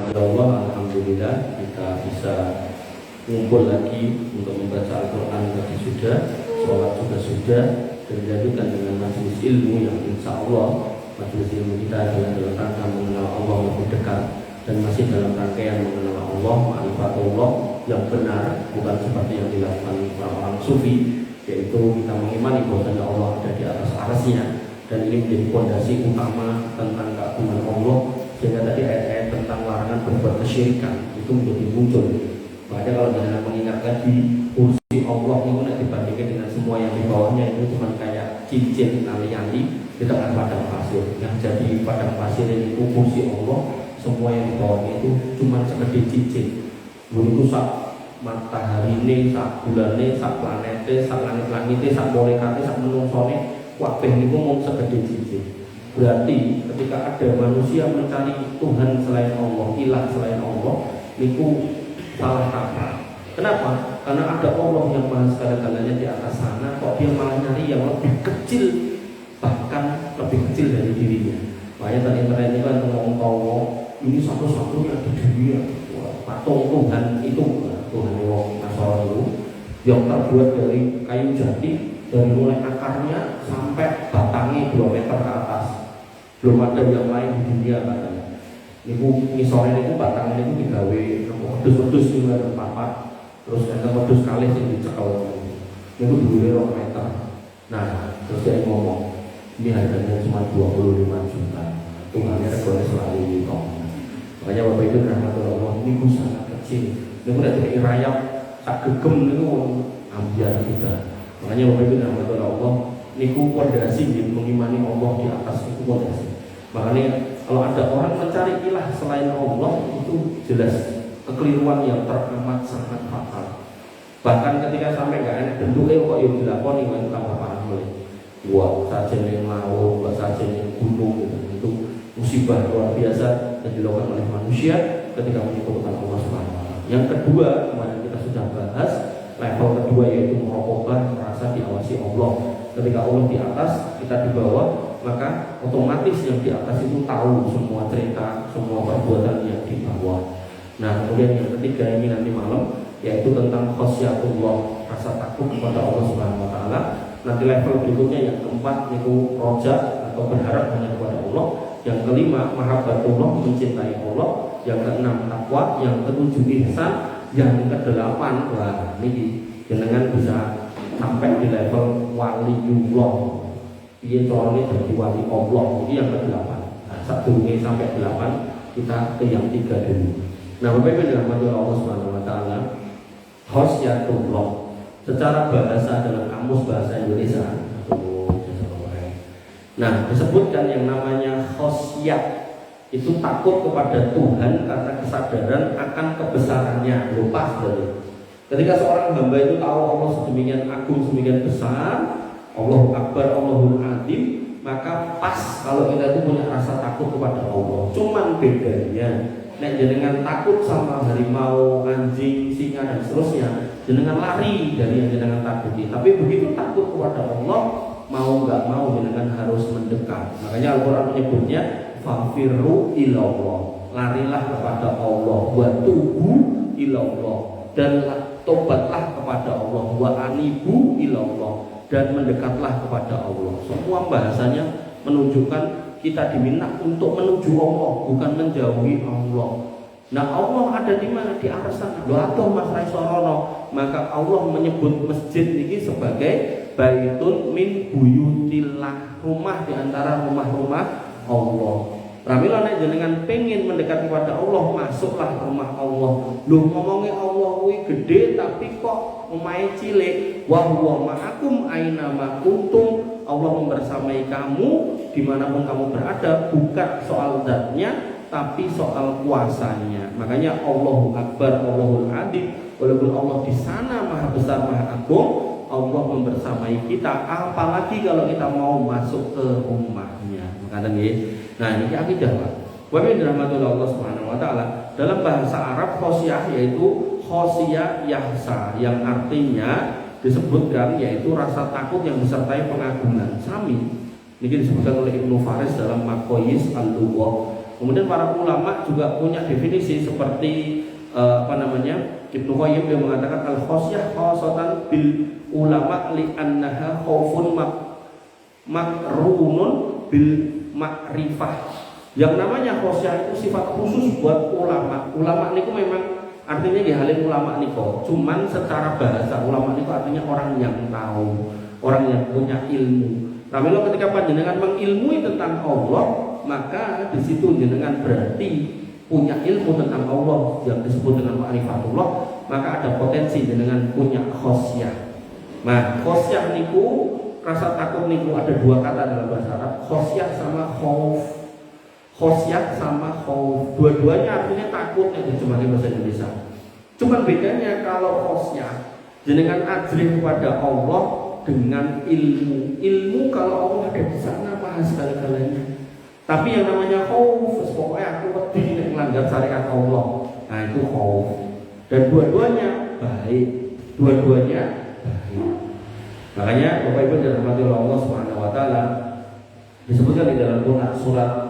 Allah, alhamdulillah kita bisa ngumpul lagi untuk membaca Al-Quran tadi sudah, sholat juga sudah, dan dilanjutkan dengan majelis ilmu yang insya Allah majelis ilmu kita adalah dalam rangka mengenal Allah lebih dekat dan masih dalam rangkaian mengenal Allah, ma'rifatullah yang benar, bukan seperti yang dilakukan orang-orang sufi, yaitu kita mengimani bahwasanya Allah ada di atas arasnya, dan ini menjadi fondasi utama tentang keagungan Allah, sehingga tadi ayat-ayat tentang larangan berbuat kesyirikan itu menjadi muncul. Makanya kalau jangan mengingat lagi kursi Allah itu dibandingkan dengan semua yang di bawahnya itu cuma kayak cincin ali-ali di tengah padang pasir. Yang jadi padang pasir itu kursi Allah, semua yang di bawahnya itu cuma sekedar cincin. Begitu sak matahari ini, sak bulan ini, sak planet ini, sak langit-langit ini, sak malaikat ini, sak menungsone, kabeh niku mung sekedar cincin. Berarti ketika ada manusia mencari Tuhan selain Allah, ilah selain Allah, niku salah kaprah. Kenapa? Karena ada Allah yang maha segala-galanya di atas sana, kok dia malah nyari yang lebih kecil, bahkan lebih kecil dari dirinya. Makanya tadi tren itu kan ngomong ini satu-satunya di dunia. Patung Tuhan itu, Tuhan wong Nasrani itu yang terbuat dari kayu jati, dari mulai akarnya sampai batangnya 2 meter ke atas. Belum ada yang lain di dunia katanya. Niku ngisore niku batangnya niku digawe wedhus-wedhus sing ada papat, terus enten wedhus kalih sing dicekel. Niku dhuwure 2 meter. Nah, terus dia ngomong, ini harganya cuma 25 juta. Tuhannya regane selalu itu. Makanya Bapak Ibu rahmatullah Allah, niku sangat kecil. Niku nek dirayap sak gegem niku ambiar kita. Makanya Bapak Ibu rahmatullah Allah, niku pondasi mengimani Allah di atas itu pondasi. Makanya kalau ada orang mencari ilah selain Allah itu jelas kekeliruan yang teramat sangat fatal. Bahkan ketika sampai gak enak bentuknya kok yang dilakoni itu tambah parah mulai. Wah, sajen yang laut, sajen yang gunung gitu. Itu musibah luar biasa yang dilakukan oleh manusia ketika menyekutukan Allah Subhanahu wa taala. Yang kedua, kemarin kita sudah bahas level kedua yaitu merokobah, merasa diawasi Allah. Ketika Allah di atas, kita di bawah, maka otomatis yang di atas itu tahu semua cerita, semua perbuatan yang di bawah. Nah, kemudian yang ketiga ini nanti malam yaitu tentang khosyatullah, rasa takut kepada Allah Subhanahu wa taala. Nanti level berikutnya yang keempat itu roja atau berharap hanya kepada Allah. Yang kelima mahabbatullah, mencintai Allah. Yang keenam takwa, yang ketujuh ihsan, yang kedelapan wah ini dengan bisa sampai di level waliullah. Dia caranya jadi wali Allah. Ini yang ke-8. Nah, sebelumnya sampai 8 kita ke yang 3 dulu. Nah, Bapak Ibu dirahmati Allah Subhanahu wa taala, khosyatullah secara bahasa dalam kamus bahasa Indonesia. Nah, disebutkan yang namanya khosyat itu takut kepada Tuhan karena kesadaran akan kebesarannya. Lupa dari. Ketika seorang hamba itu tahu Allah sedemikian agung, sedemikian besar, Allahu Akbar, Allahul Azim, maka pas kalau kita itu punya rasa takut kepada Allah. Cuman bedanya, nek jenengan takut sama harimau, anjing, singa dan seterusnya, jenengan lari dari yang jenengan takuti. Tapi begitu takut kepada Allah, mau nggak mau jenengan harus mendekat. Makanya Al-Quran menyebutnya fafirru ilallah, larilah kepada Allah, wa tubu ilallah, dan tobatlah kepada Allah, wa anibu ilallah, dan mendekatlah kepada Allah. Semua bahasanya menunjukkan kita diminta untuk menuju Allah, bukan menjauhi Allah. Nah, Allah ada di mana? Di arah sana. Lho atuh Mas Raisorono, maka Allah menyebut masjid ini sebagai baitun min buyutillah, rumah di antara rumah-rumah Allah. Pramila nek jenengan pengen mendekat kepada Allah, masuklah rumah Allah. Lho ngomongnya Allah kuwi gede tapi kok omahe cilik. Wa huwa ma'akum aina ma kuntum. Allah membersamai kamu dimanapun kamu berada, bukan soal zatnya tapi soal kuasanya. Makanya Allahu Akbar, Allahul Azim, walaupun Allah di sana maha besar, maha agung, Allah membersamai kita. Apalagi kalau kita mau masuk ke rumahnya. Makanya nah ini akidah Pak. Wa min rahmatillah Allah Subhanahu wa taala. Dalam bahasa Arab khosyah yaitu khosyah yahsa, yang artinya disebutkan yaitu rasa takut yang disertai pengagungan. Sami ini disebutkan oleh Ibnu Faris dalam Maqayis al-Lughah. Kemudian para ulama juga punya definisi seperti Ibnu Qayyim yang mengatakan al-khosyah khosatan bil ulama li annaha khaufun makrunun bil makrifah. Yang namanya khosyah itu sifat khusus buat ulama. Ulama niku memang artinya dihalin ulama niku. Cuman secara bahasa ulama niku artinya orang yang tahu, orang yang punya ilmu. Nah, ketika panjenengan mengilmui tentang Allah, maka di situ jenengan berarti punya ilmu tentang Allah yang disebut dengan ma'rifatullah, maka ada potensi jenengan punya khosyah. Nah, khosyah niku, rasa takut niku ada dua kata dalam bahasa Arab, khosyah sama khauf. Khosyah sama khauf, dua-duanya artinya takut ya terjemahnya bahasa Indonesia. Cuman bedanya kalau khosyah jenengan ajrih kepada Allah dengan ilmu. Ilmu kalau Allah ada di sana paham segala-galanya. Tapi yang namanya khauf, pokoknya aku wedi nek melanggar syariat Allah. Nah, itu khauf. Dan dua-duanya baik. Dua-duanya baik. Makanya Bapak Ibu dirahmati oleh Allah Subhanahu wa taala, disebutkan di dalam Quran surat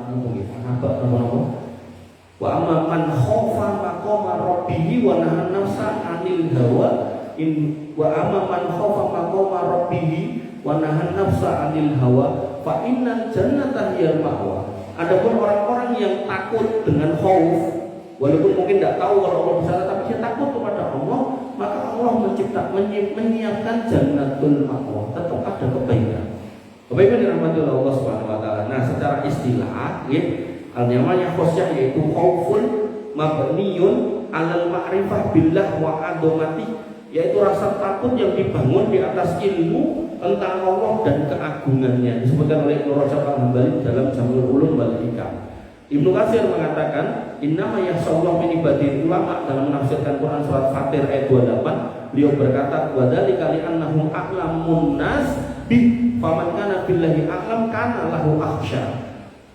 wa amma man khaufa maqama rabbih wa nahan nafsa 'anil hawa wa amma man khaufa maqama rabbih wa nahan nafsa 'anil hawa fa innal jannata hiyal ma'wa. Adapun orang-orang yang takut dengan khauf, walaupun mungkin tidak tahu kalau Allah di sana, tapi dia takut kepada Allah, maka Allah menyiapkan jannatul ma'wa, tetap ada kebaikan. Bapak Ibu dirahmati oleh Allah Subhanahu wa taala. Nah, secara istilah, namanya khosyah yaitu khaufun mabniyun 'alal ma'rifah billah wa 'azamati, yaitu rasa takut yang dibangun di atas ilmu tentang Allah dan keagungannya. Disebutkan oleh Ibnu Rajab Al-Hambali dalam Jamul Ulum wal Hikam. Ibnu Katsir mengatakan innama yasallahu min ibadil ulama dalam menafsirkan Quran surat Fatir ayat 28. Beliau berkata wadzalika li annahum a'lamun nas bi faman kana billahi a'lam kana lahu akhsya.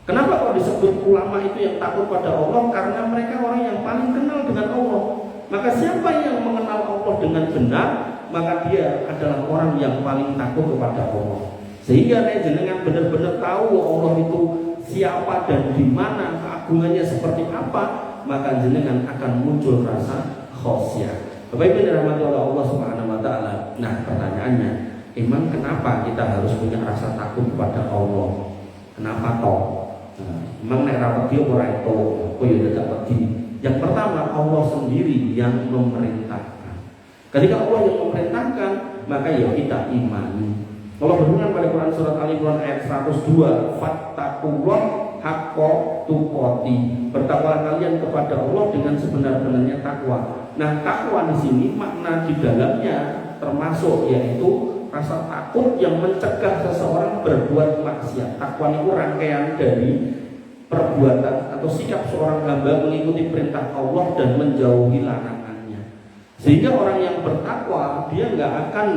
Kenapa kok disebut ulama itu yang takut pada Allah? Karena mereka orang yang paling kenal dengan Allah. Maka siapa yang mengenal Allah dengan benar, maka dia adalah orang yang paling takut kepada Allah. Sehingga jenengan benar-benar tahu Allah itu siapa dan di mana, keagungannya seperti apa, maka jenengan akan muncul rasa khosyah. Bapak Ibu dirahmati oleh Allah Subhanahu wa taala. Nah, pertanyaannya, emang kenapa kita harus punya rasa takut kepada Allah? Kenapa toh? Emang nek ra wedi ora itu, kok ya tidak wedi. Yang pertama, Allah sendiri yang memerintahkan. Ketika Allah yang memerintahkan, maka ya kita imani. Allah berfirman pada Quran surat Ali Imran ayat 102, fattaqullah haqqa tuqati. Bertakwalah kalian kepada Allah dengan sebenar-benarnya takwa. Nah, takwa di sini makna di dalamnya termasuk yaitu rasa takut yang mencegah seseorang berbuat maksiat. Takwa itu rangkaian dari perbuatan atau sikap seorang hamba mengikuti perintah Allah dan menjauhi larangannya. Sehingga orang yang bertakwa dia nggak akan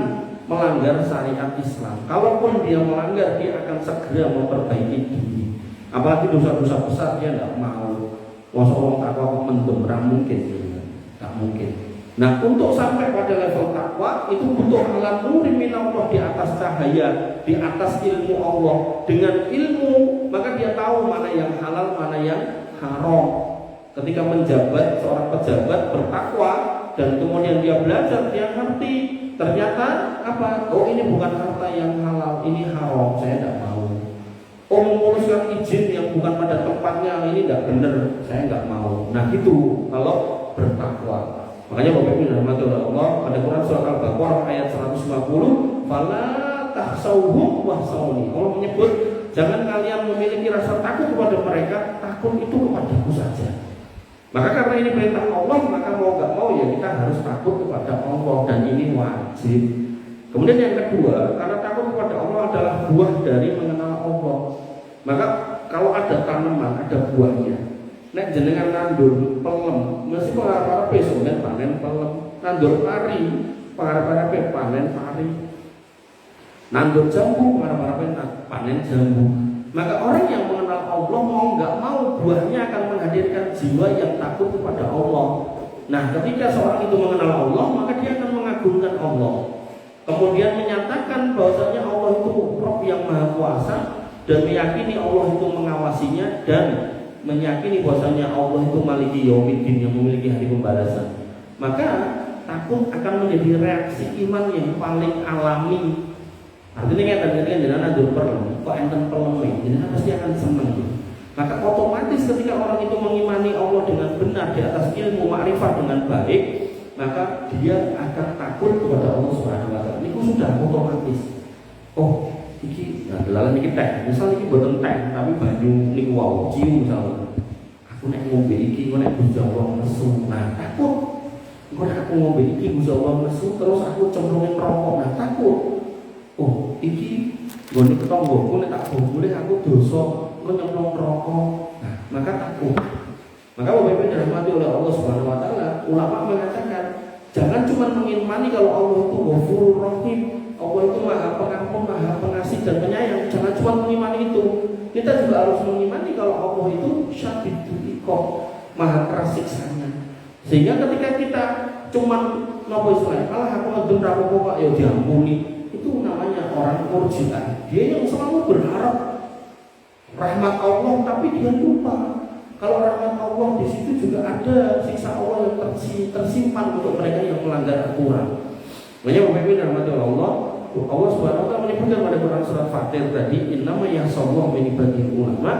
melanggar syariat Islam. Kalaupun dia melanggar, dia akan segera memperbaiki diri. Apalagi dosa-dosa besar dia tidak mau. Masa orang takwa kok mendem, mungkin, tak mungkin. Nah, untuk sampai pada level takwa itu butuh alam nuri minallah, di atas cahaya, di atas ilmu Allah. Dengan ilmu maka dia tahu mana yang halal, mana yang haram. Ketika menjabat, seorang pejabat bertakwa dan kemudian dia belajar, dia ngerti ternyata apa? Oh, ini bukan harta yang halal, ini haram, saya tidak mau. Oh, menguruskan izin yang bukan pada tempatnya, ini tidak benar, saya nggak mau. Nah, itu kalau bertakwa. Makanya Bapak Ibu dirahmati oleh Allah, pada Quran surat Al-Baqarah ayat 150, fala tahsauhum wahsauni. Allah menyebut jangan kalian memiliki rasa takut kepada mereka, takut itu kepadaku saja. Maka karena ini perintah Allah, maka mau nggak mau ya kita harus takut kepada Allah, dan ini wajib. Kemudian yang kedua, karena takut kepada Allah adalah buah dari mengenal Allah. Maka kalau ada tanaman, ada buahnya. Nek jenengan nandur pelem, mesti para pesunen panen pelem. Nandur pari, para panen pari. Nandur jambu, para panen jambu. Maka orang yang mengenal Allah mau nggak mau buahnya akan menghadirkan jiwa yang takut kepada Allah. Nah, ketika seorang itu mengenal Allah, maka dia akan mengagungkan Allah. Kemudian menyatakan bahwasanya Allah itu Rabb yang Maha Kuasa dan meyakini Allah itu mengawasinya dan meyakini bahwasanya Allah itu Maliki Yaumiddin, yang memiliki hari pembalasan, maka takut akan menjadi reaksi iman yang paling alami. Artinya kan jenengan nandur perlu, kok enten peleme, jenengan pasti akan senang. Maka otomatis ketika orang itu mengimani Allah dengan benar di atas ilmu makrifat dengan baik, maka dia akan takut kepada Allah Subhanahu wa taala. Itu sudah otomatis. Oh, iki dalan iki teh, misal iki boten teh, tapi banyu niku wau cium misal. Aku nek ngombe iki, engko nek Gusti Allah nesu, nah takut. Engko nek aku ngombe iki Gusti Allah nesu, terus aku cemplungin rokok, nah takut. Oh, iki gone ketanggoku nek tak boleh aku dosa nyemplung rokok. Nah, maka takut. Maka Bapak Ibu dirahmati oleh Allah Subhanahu wa taala, ulama mengatakan jangan cuma mengimani kalau Allah itu Ghafurur Rahim, Allah itu Maha Pengampun, Maha Pengasih dan Penyayang. Jangan cuma mengimani itu. Kita juga harus mengimani kalau Allah itu Syadidul Iqab, Maha keras siksanya. Sehingga ketika kita cuma nopo istilahnya, kalau aku ngedem rapopo Pak ya diampuni, itu namanya orang murji'ah. Dia yang selalu berharap rahmat Allah tapi dia lupa kalau rahmat Allah di situ juga ada siksa Allah yang tersimpan untuk mereka yang melanggar aturan. Makanya Bapak Ibu dirahmati oleh Allah, Allah Subhanahu wa taala menyebutkan pada Quran surat Fatir tadi, innama yahsallahu min ibadil ulama,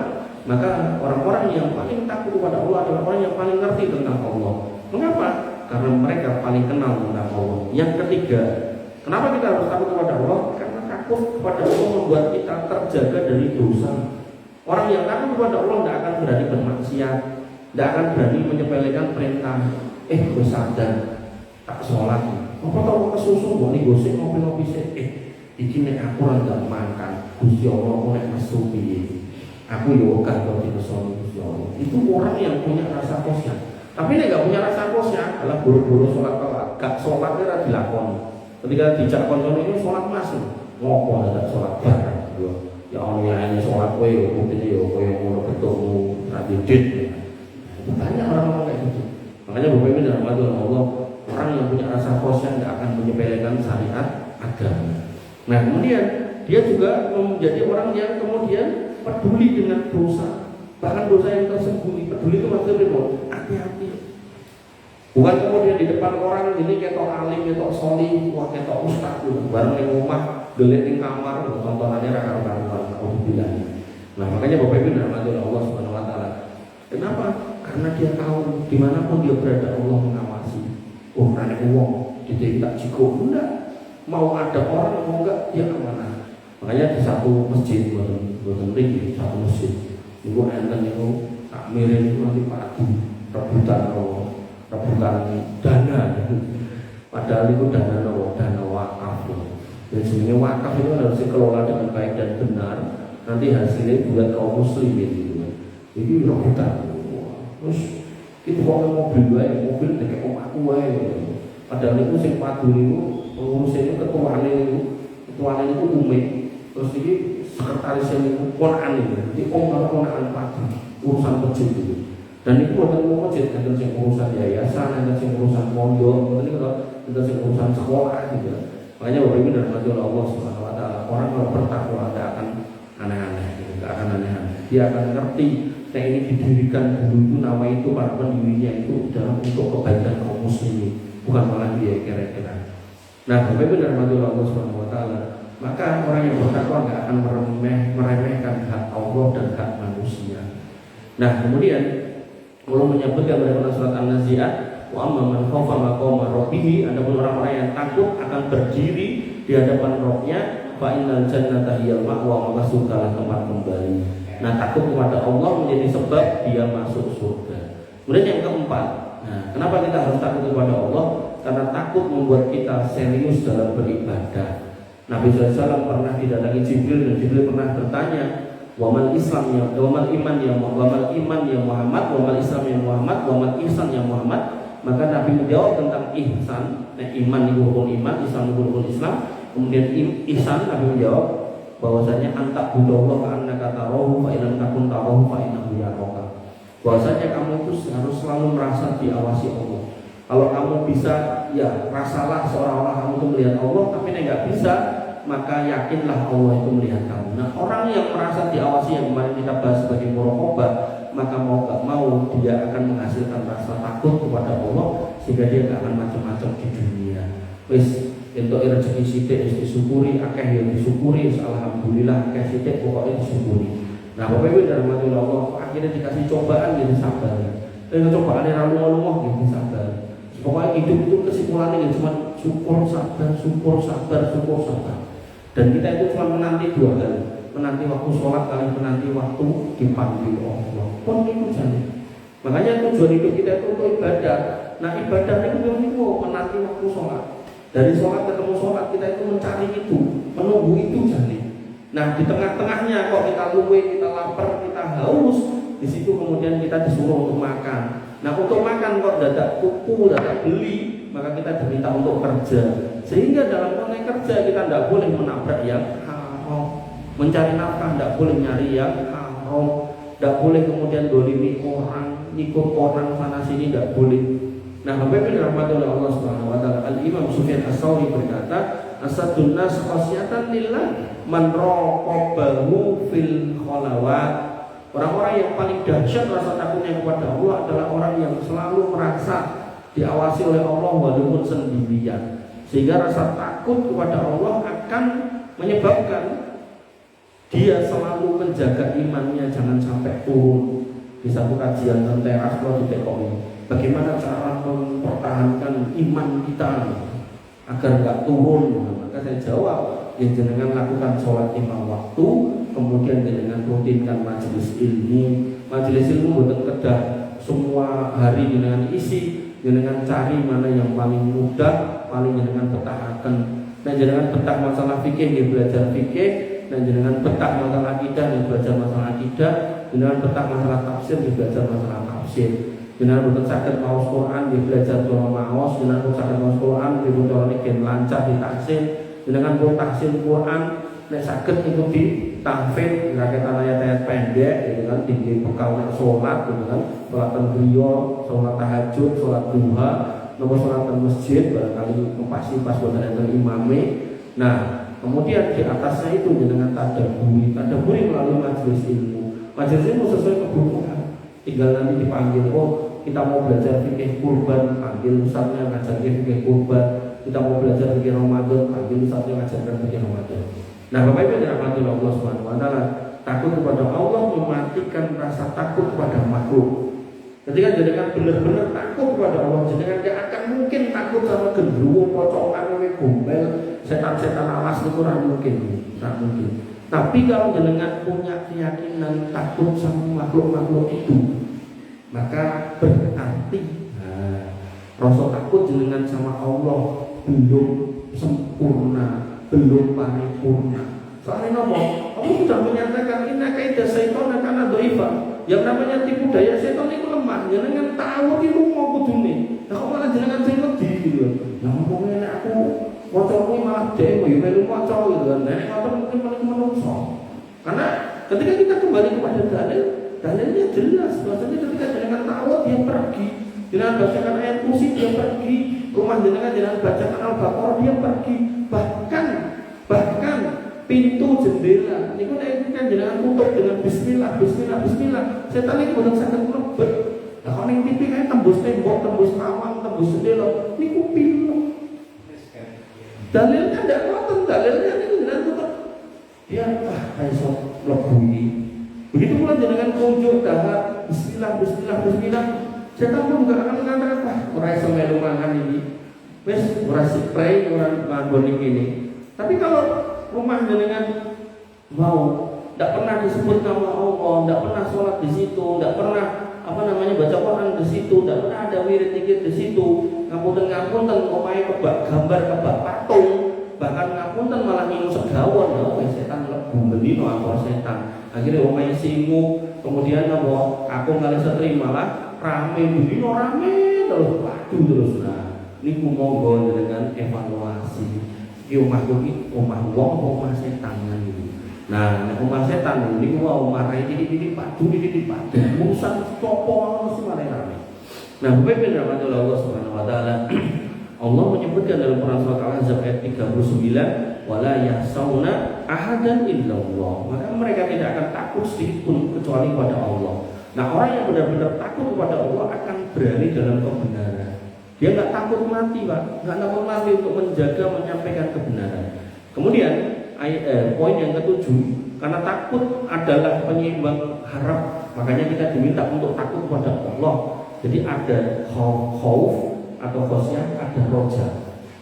maka orang-orang yang paling takut kepada Allah adalah orang yang paling ngerti tentang Allah. Mengapa? Karena mereka paling kenal tentang Allah. Yang ketiga, kenapa kita harus takut kepada Allah? Karena takut kepada Allah membuat kita terjaga dari dosa. Orang yang takut kepada Allah tidak akan berani bermaksiat, tidak akan berani menyepelekan perintah. Gue sadar tak sholat, apa tau kesusu gue nih gosip ngopi-ngopi sih. Iki nek aku nggak makan, Gusti Allah aku nek mesu piye. Aku yo kan kok dikesoni Gusti Allah. Itu orang yang punya rasa kosya. Tapi nek nggak punya rasa kosya, adalah buru-buru sholat telat, gak sholatnya ora dilakoni. Ketika dijak konco ini sholat masuk, ngopo ada sholat bareng. Ya Allah ini sholat kowe mungkin ya kowe ngono ketemu radidit. Banyak orang-orang kayak gitu. Makanya Bapak Ibu dirahmati oleh Allah, orang yang punya rasa kosya tidak akan menyepelekan syariat agama. Nah kemudian dia juga menjadi orang yang kemudian peduli dengan dosa, bahkan dosa yang tersembunyi. Peduli itu maksudnya hati-hati. Bukan kemudian di depan orang ini ketok alim, ketok soli, wah ketok ustaz gitu. Bareng di rumah, gelet di kamar, tontonannya raka-raka alhamdulillah. Nah makanya Bapak Ibu dirahmati oleh Allah Subhanahu wa taala. Kenapa? Karena dia tahu dimanapun dia berada Allah mengawasi. Oh, rane wong jadi tak jiko enggak. Mau ada orang mau enggak dia amanah. Makanya di satu masjid bukan di satu masjid. Ibu enten itu tak miring itu nanti padu rebutan Allah. Rebutan dana, padahal itu dana wakaf. Dan sebenarnya wakaf itu harus dikelola dengan baik dan benar. Nanti hasilnya buat kaum muslimin gitu. Jadi rebutan. Terus itu kalau mobil dengan omahku wae. Padahal itu sing padu itu pengurusnya itu ketuanya itu umum. Terus ini sekretarisnya itu konan itu. Jadi konan padu urusan masjid itu. Dan itu bukan masjid, ada yang urusan yayasan, ada yang urusan pondok, ada yang urusan sekolah gitu. Makanya Bapak Ibu dirahmati oleh Allah Subhanahu wa taala, orang kalau bertakwa tidak akan aneh-aneh, tidak akan aneh-aneh. Dia akan ngerti nah ini didirikan dulu itu nama itu para pendirinya itu dalam untuk kebaikan kaum muslimin, bukan malah dia kira-kira. Nah, Bapak Ibu dirahmati oleh Allah Subhanahu wa taala, maka orang yang bertakwa tidak akan meremehkan hak Allah dan hak manusia. Nah, kemudian Allah menyebutkan pada surat An-Nazi'at, wa amma man khafa maqama rabbih, adapun orang-orang yang takut akan berdiri di hadapan Rabb-nya, fa innal jannata hiyal ma'wa, maka surgalah tempat kembali. Nah, takut kepada Allah menjadi sebab dia masuk surga. Kemudian yang keempat, nah, kenapa kita harus takut kepada Allah? Karena takut membuat kita serius dalam beribadah. Nabi SAW pernah didatangi Jibril dan Jibril pernah bertanya, wamal Islam ya, wamal iman ya Muhammad, wamal Islam ya Muhammad, wamal ihsan ya Muhammad. Maka Nabi menjawab tentang ihsan. Nah, iman itu rukun iman, Islam itu rukun Islam. Kemudian ihsan, Nabi menjawab bahwasanya antak budallah ka annaka tarahu fa in takun tarahu fa innahu yaraka. Bahwasanya kamu itu harus selalu merasa diawasi Allah. Kalau kamu bisa, ya rasalah seolah-olah kamu itu melihat Allah, tapi enggak bisa, maka yakinlah Allah itu melihat kamu. Nah, orang yang merasa diawasi yang kemarin kita bahas sebagai muraqabah, maka mau gak mau dia akan menghasilkan rasa takut kepada Allah, sehingga dia gak akan macam-macam di dunia. Wis entuk rezeki sithik wis disyukuri, akeh yang disyukuri, alhamdulillah, akeh sithik pokoknya disyukuri. Nah, Bapak Ibu dan rahmatullah Allah, akhirnya dikasih cobaan jadi sabar. Cobaan yang lalu-lalu jadi sabar. Pokoknya hidup itu kesimpulannya cuma syukur sabar, syukur sabar, syukur sabar. Dan kita itu cuma menanti dua hal, menanti waktu sholat kali menanti waktu dipanggil Allah. Pun itu saja. Makanya tujuan hidup kita itu untuk ibadah. Nah, ibadah itu menanti waktu sholat. Dari sholat ketemu sholat kita itu mencari itu, menunggu itu jadi. Nah, di tengah-tengahnya kok kita luwe, kita lapar, kita haus, di situ kemudian kita disuruh untuk makan. Nah, untuk makan kok dadak kuku, dadak beli, maka kita diminta untuk kerja. Sehingga dalam konteks kerja kita tidak boleh menabrak yang haram, mencari nafkah tidak boleh nyari yang haram, tidak boleh kemudian dolimi orang, ikut orang sana sini tidak boleh. Nah, Bapak Ibu rahmatullah Allah Subhanahu wa taala, Al-Imam Sufyan Ats-Tsauri berkata, asadun nas khasyatan lillah man raqabahu fil khalawat. Orang-orang yang paling dahsyat rasa takutnya kepada Allah adalah orang yang selalu merasa diawasi oleh Allah walaupun sendirian. Sehingga rasa takut kepada Allah akan menyebabkan dia selalu menjaga imannya jangan sampai turun. Di satu kajian tentang teras kalau ditekoni, bagaimana cara mempertahankan iman kita agar nggak turun. Maka saya jawab, yang jenengan lakukan sholat 5 waktu, kemudian jenengan rutinkan majelis ilmu. Majelis ilmu bukan kedah semua hari jenengan isi, jenengan cari mana yang paling mudah, paling jenengan betahkan. Dan jenengan betah masalah fikih, dia belajar fikih. Dan jenengan betah masalah akidah, dia belajar masalah akidah. Jenengan betah masalah tafsir, dia belajar masalah tafsir. Jenengan butuh sakit maus Quran, dia belajar doa maus. Jenengan butuh sakit maus Quran, dia butuh ini lancar di taksin. Jenengan butuh taksin Quran, nek sakit ikuti tahfidz, rakyat ayat-ayat pendek, gitu kan, tinggi bekal nek sholat, gitu kan, sholatan beliau, sholat tahajud, sholat duha, nomor sholatan masjid, barangkali pasti pas buat ada imame. Nah, kemudian di atasnya itu jenengan tadabburi melalui majelis ilmu. Majelis ilmu sesuai kebutuhan. Tinggal nanti dipanggil, oh kita mau belajar fikih kurban, panggil ustaznya ngajar fikih kurban. Kita mau belajar fikih Ramadan, panggil ustaznya ngajarkan fikih Ramadan. Nah, Bapak Ibu dirahmati Allah Subhanahu wa taala, takut kepada Allah mematikan rasa takut kepada makhluk. Ketika jenengan benar-benar takut kepada Allah, jenengan tidak akan mungkin takut sama gendruwo, pocongan, gombel, setan-setan alas itu kurang mungkin, tidak mungkin. Tapi kalau jenengan punya keyakinan takut sama makhluk-makhluk itu, maka berarti rasa takut jenengan sama Allah belum sempurna, belum paripurna. Soalnya nopo, Allah sudah menyatakan inna kaida syaitan kana dhaifah. Yang namanya tipu daya setan itu lemah. Jenengan tahu itu mau kudune. Nah kok malah jenengan sing wedi gitu. Nah ngomongin aku wacamu malah dhewe yo melu waca gitu kan. Nek ngoten mungkin paling menungso. Karena ketika kita kembali kepada dalil, dalilnya jelas bahwasanya ketika jenengan tahu dia pergi. Jenengan bacakan ayat kursi dia pergi. Rumah jenengan bacakan Al-Baqarah dia pergi. Bahkan pintu jendela niku nek kan jenengan tutup dengan bismillah. Setan iki boten saged mlebet. Lah kok ning TV kae tembus tembok, tembus pawang, tembus jendela niku pilem. Dalilnya ndak ngoten, dalilnya niku jenengan tutup. Ya iso mlebu iki. Begitu pula jenengan kunjuk dahar bismillah. Setan pun enggak akan mengatakan, ora iso melu mangan iki. Wis ora spray, ora nganggo ini. Tapi kalau rumah jenengan mau tidak pernah disebut nama Allah, tidak pernah sholat di situ, tidak pernah baca Quran di situ, tidak pernah ada wirid zikir di situ, ngapunten omahe kebak gambar kebak patung, bahkan ngapunten malah minum segawon, ya setan mlebu bendino apa setan. Akhirnya omahe singuk, kemudian aku nggak setri malah rame bendino rame terus waduh terus. Nah, niku monggo dengan evaluasi. Iki omahku iki omah wong apa omah setan gitu. Nah, nek omah setan niku wae omah rai titik-titik padu musan topo mesti malah rame. Nah, Bapak Ibu rahmatullah Allah Subhanahu wa taala. Allah menyebutkan dalam Quran surat Al-Ahzab ayat 39, wala yahsauna ahadan illallah. Maka mereka tidak akan takut sedikit pun kecuali pada Allah. Nah, orang yang benar-benar takut kepada Allah akan berani dalam kebenaran. Dia nggak takut mati, Pak, nggak takut mati untuk menjaga menyampaikan kebenaran. Kemudian poin yang ketujuh, karena takut adalah penyeimbang harap, makanya kita diminta untuk takut kepada Allah. Jadi ada khauf atau khosyah, ada roja.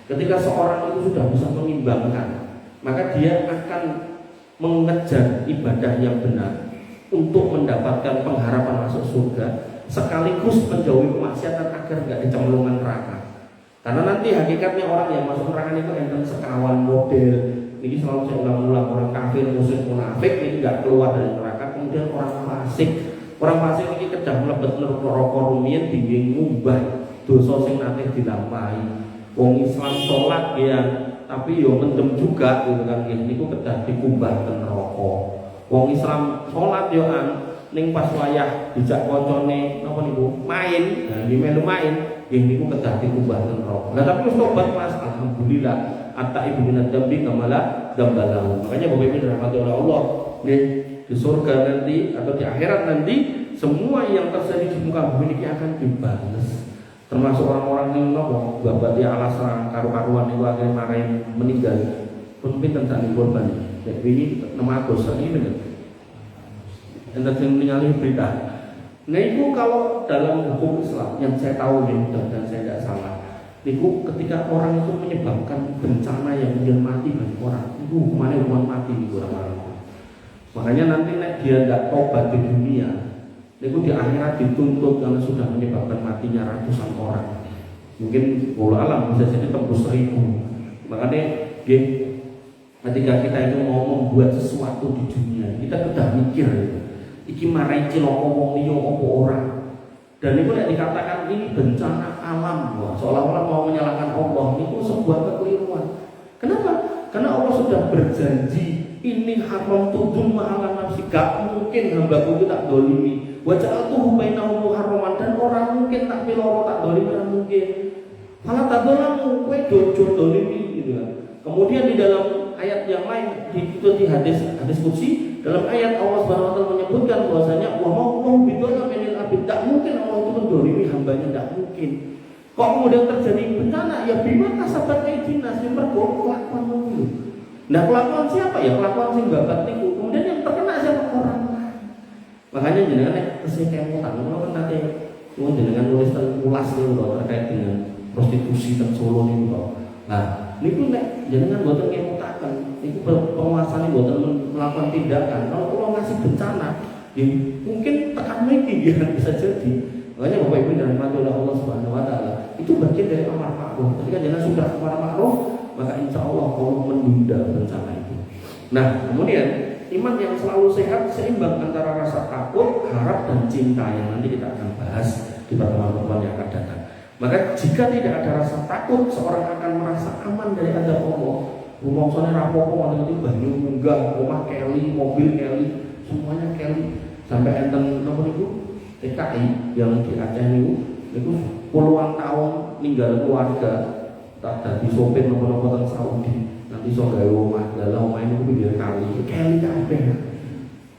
Ketika seorang itu sudah bisa mengimbangkan, maka dia akan mengejar ibadah yang benar untuk mendapatkan pengharapan masuk surga, sekaligus menjauhi kemaksiatan agar nggak dicemplungkan neraka. Karena nanti hakikatnya orang yang masuk neraka itu enten sekawan model. Ini selalu saya ulang-ulang, orang kafir, musyrik, munafik ini nggak keluar dari neraka. Kemudian orang fasik ini kedah mlebet neraka rumiyin dingin ngubah dosa sing nate dilampahi. Wong Islam sholat ya, tapi yo mendem juga gitu kan, niku kedah dikumbah neraka. Wong Islam sholat yo ning pas wayah dijak kancane napa niku main, nah iki melu main, nggih niku kedah dikumbah neraka. Lah tapi wis tobat Mas, alhamdulillah, atta ibu minad dambi kamala dambalahu. Makanya Bapak Ibu dirahmati oleh Allah, nggih, di surga nanti atau di akhirat nanti semua yang terjadi di muka bumi ini akan dibalas. Termasuk orang-orang yang nopo babat ya alasan karu-karuan itu akhirnya marahin meninggal pun pinten tak korban. Nek wingi 6 Agustus ini kan enten sing ningali berita. Nah itu kalau dalam hukum Islam yang saya tahu nih, dan saya tidak salah, itu ketika orang itu menyebabkan bencana yang kemudian mati banyak orang, itu hukumannya hukuman mati di orang-orang. Makanya nanti nek dia tidak tobat di dunia, itu di akhirat dituntut karena sudah menyebabkan matinya ratusan orang. Mungkin bola alam bisa jadi tembus 1000. Makanya ketika kita itu mau membuat sesuatu di dunia, kita sudah mikir iki marai ciloko wong liya apa ora. Dan itu yang dikatakan ini bencana alam, seolah-olah mau menyalahkan Allah, itu sebuah kekeliruan. Kenapa? Karena Allah sudah berjanji, ini haram tudum ma'ala nafsi, gak mungkin hambaku itu tak dolimi. Wajah tuh bainahum muharraman, dan orang mungkin tak piloro tak dolimi, orang mungkin. Malah tak dolamu, kue dojo dolimi gitu kan. Kemudian di dalam ayat yang lain, di hadis qudsi, dalam ayat Allah Subhanahu wa taala menyebutkan bahwasanya wa mau bidola minil abid, tak mungkin Allah itu mendolimi hambanya, tak mungkin. Kok kemudian terjadi bencana? Ya bima kasabat aidina, sing mergo kelakuan dulu. Nah, kelakuan siapa ya? Kelakuan sing babat niku. Kemudian yang terkena siapa? Orang lain. Makanya jenengan nek tesih kemutan, kalau nanti jenengan nulis ulas niku terkait dengan prostitusi teng Solo niku lho. Nah, niku nek jenengan mboten kemutaken, niku penguasane mboten melakukan tindakan. Kalau kula ngasih bencana, ya mungkin tekan mriki ya bisa jadi. Makanya Bapak Ibu dirahmati oleh Allah Subhanahu wa taala, itu bagian dari amar ma'ruf. Ketika jenengan sudah amar ma'ruf, maka insya Allah menunda bencana itu. Nah, kemudian iman yang selalu sehat seimbang antara rasa takut, harap, dan cinta yang nanti kita akan bahas di pertemuan-pertemuan yang akan datang. Maka jika tidak ada rasa takut, seorang akan merasa aman dari azab Allah. Rumongsone rapopo nanti banyu munggah, rumah keli, mobil keli, semuanya keli. Sampai enten nomor itu TKI yang di Aceh itu puluhan tahun ninggal keluarga, tak jadi sopir nomor-nomor teng Saudi. Nanti so gawe rumah, dalam rumah ini pinggir kali kabeh.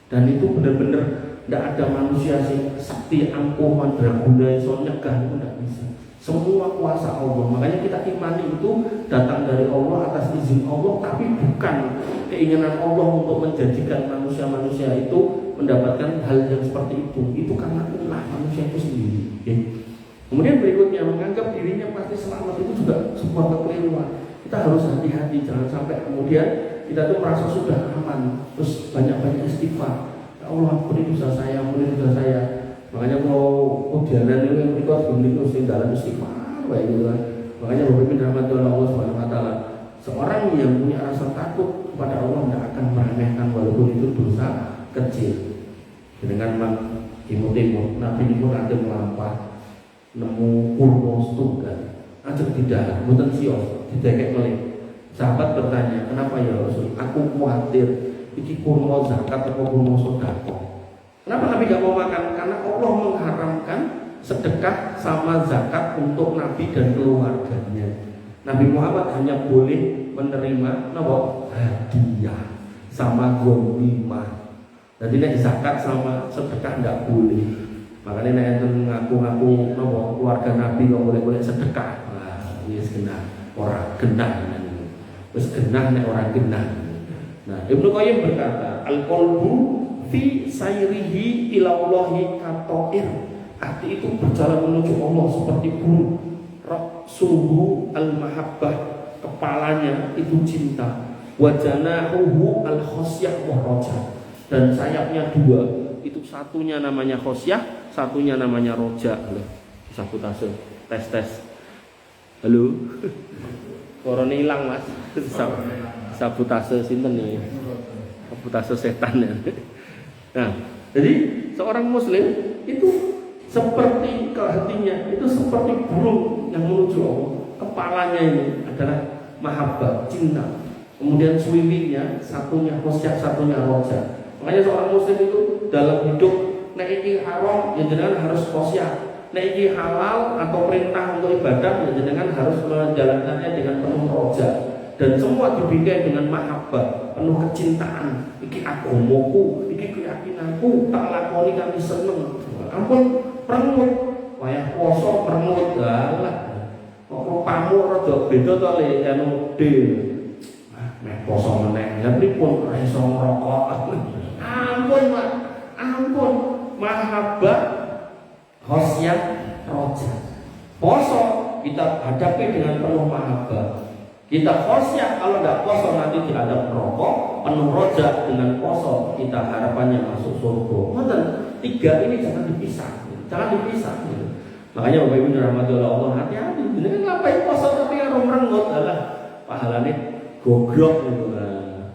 Dan itu benar-benar tidak ada manusia sing sakti ampuh mandraguna iso nyegah, itu tidak bisa. Semua kuasa Allah. Makanya kita imani itu datang dari Allah atas izin Allah, tapi bukan keinginan Allah untuk menjadikan manusia-manusia itu mendapatkan hal yang seperti itu. Itu karena ulah manusia itu sendiri. Okay? Kemudian berikutnya, menganggap dirinya pasti selamat itu juga sebuah kekeliruan. Kita harus hati-hati, jangan sampai kemudian kita tuh merasa sudah aman, terus banyak-banyak istighfar. Ya Allah, ampuni dosa saya, ampuni dosa saya. Makanya kalau ujianan itu yang berikut sebelum itu sih dalam istighfar, kayak gitu kan. Makanya Bapak Ibu dirahmati oleh Allah Subhanahu wa taala, seorang yang punya rasa takut kepada Allah tidak akan meremehkan walaupun itu dosa kecil. Dengan timur Nabi itu nanti melampah nemu kurma setunggal, ajak tidak, mboten sios, didekek melih. Sahabat bertanya, kenapa ya Rasul? Aku khawatir iki kurma zakat atau kurma sedekah. Kenapa Nabi gak mau makan? Karena Allah mengharamkan sedekah sama zakat untuk Nabi dan keluarganya. Nabi Muhammad hanya boleh menerima hadiah sama ghanimah. Jadi nek zakat sama sedekah nggak boleh. Makanya nek enten ngaku-ngaku nopo keluarga Nabi kok boleh-boleh sedekah. Wah, wis genah, ora genah. Wis genah nek ora genah. Nah, Ibnu Qayyim berkata, al-qalbu fi sayrihi ila Allahi katoir. Hati itu berjalan menuju Allah seperti burung. Ra'suhu al-mahabbah, kepalanya itu cinta. Wa janahuhu al-khosyah wa roja. Dan sayapnya dua, itu satunya namanya khosyah, satunya namanya roja. Sabotase, tes. Halo. Korone ilang Mas. Sabotase sinten ya? Sabotase setan ya. Nah, jadi seorang muslim itu seperti hatinya itu seperti burung yang menuju Allah. Kepalanya ini adalah mahabbah, cinta. Kemudian suwiwinya satunya khosyah, satunya roja. Makanya seorang muslim itu dalam hidup nek iki haram ya jenengan harus khosyah. Nek iki halal atau perintah untuk ibadah ya jenengan harus menjalankannya dengan penuh roja. Dan semua dibikin dengan mahabbah, penuh kecintaan. Iki agamaku, iki keyakinanku, tak lakoni kanthi seneng. Ampun prengut, wayah poso prengut lah. Kok rupamu rada beda to le anu dhewe. Nek poso meneh, ya pripun ora iso ngrokok. Ampun, Pak. Ampun. Mahabbah, khosyah, roja. Poso kita hadapi dengan penuh mahabbah. Kita khosyah, kalau tidak poso nanti dihadap rokok. Penuh roja dengan poso, kita harapannya masuk surga. Maka tiga ini jangan dipisah. Jangan dipisah. Makanya Bapak Ibu dirahmati oleh Allah, hati-hati. Ini kan ngapain poso tapi harus merengut adalah pahalanya goblok gitu.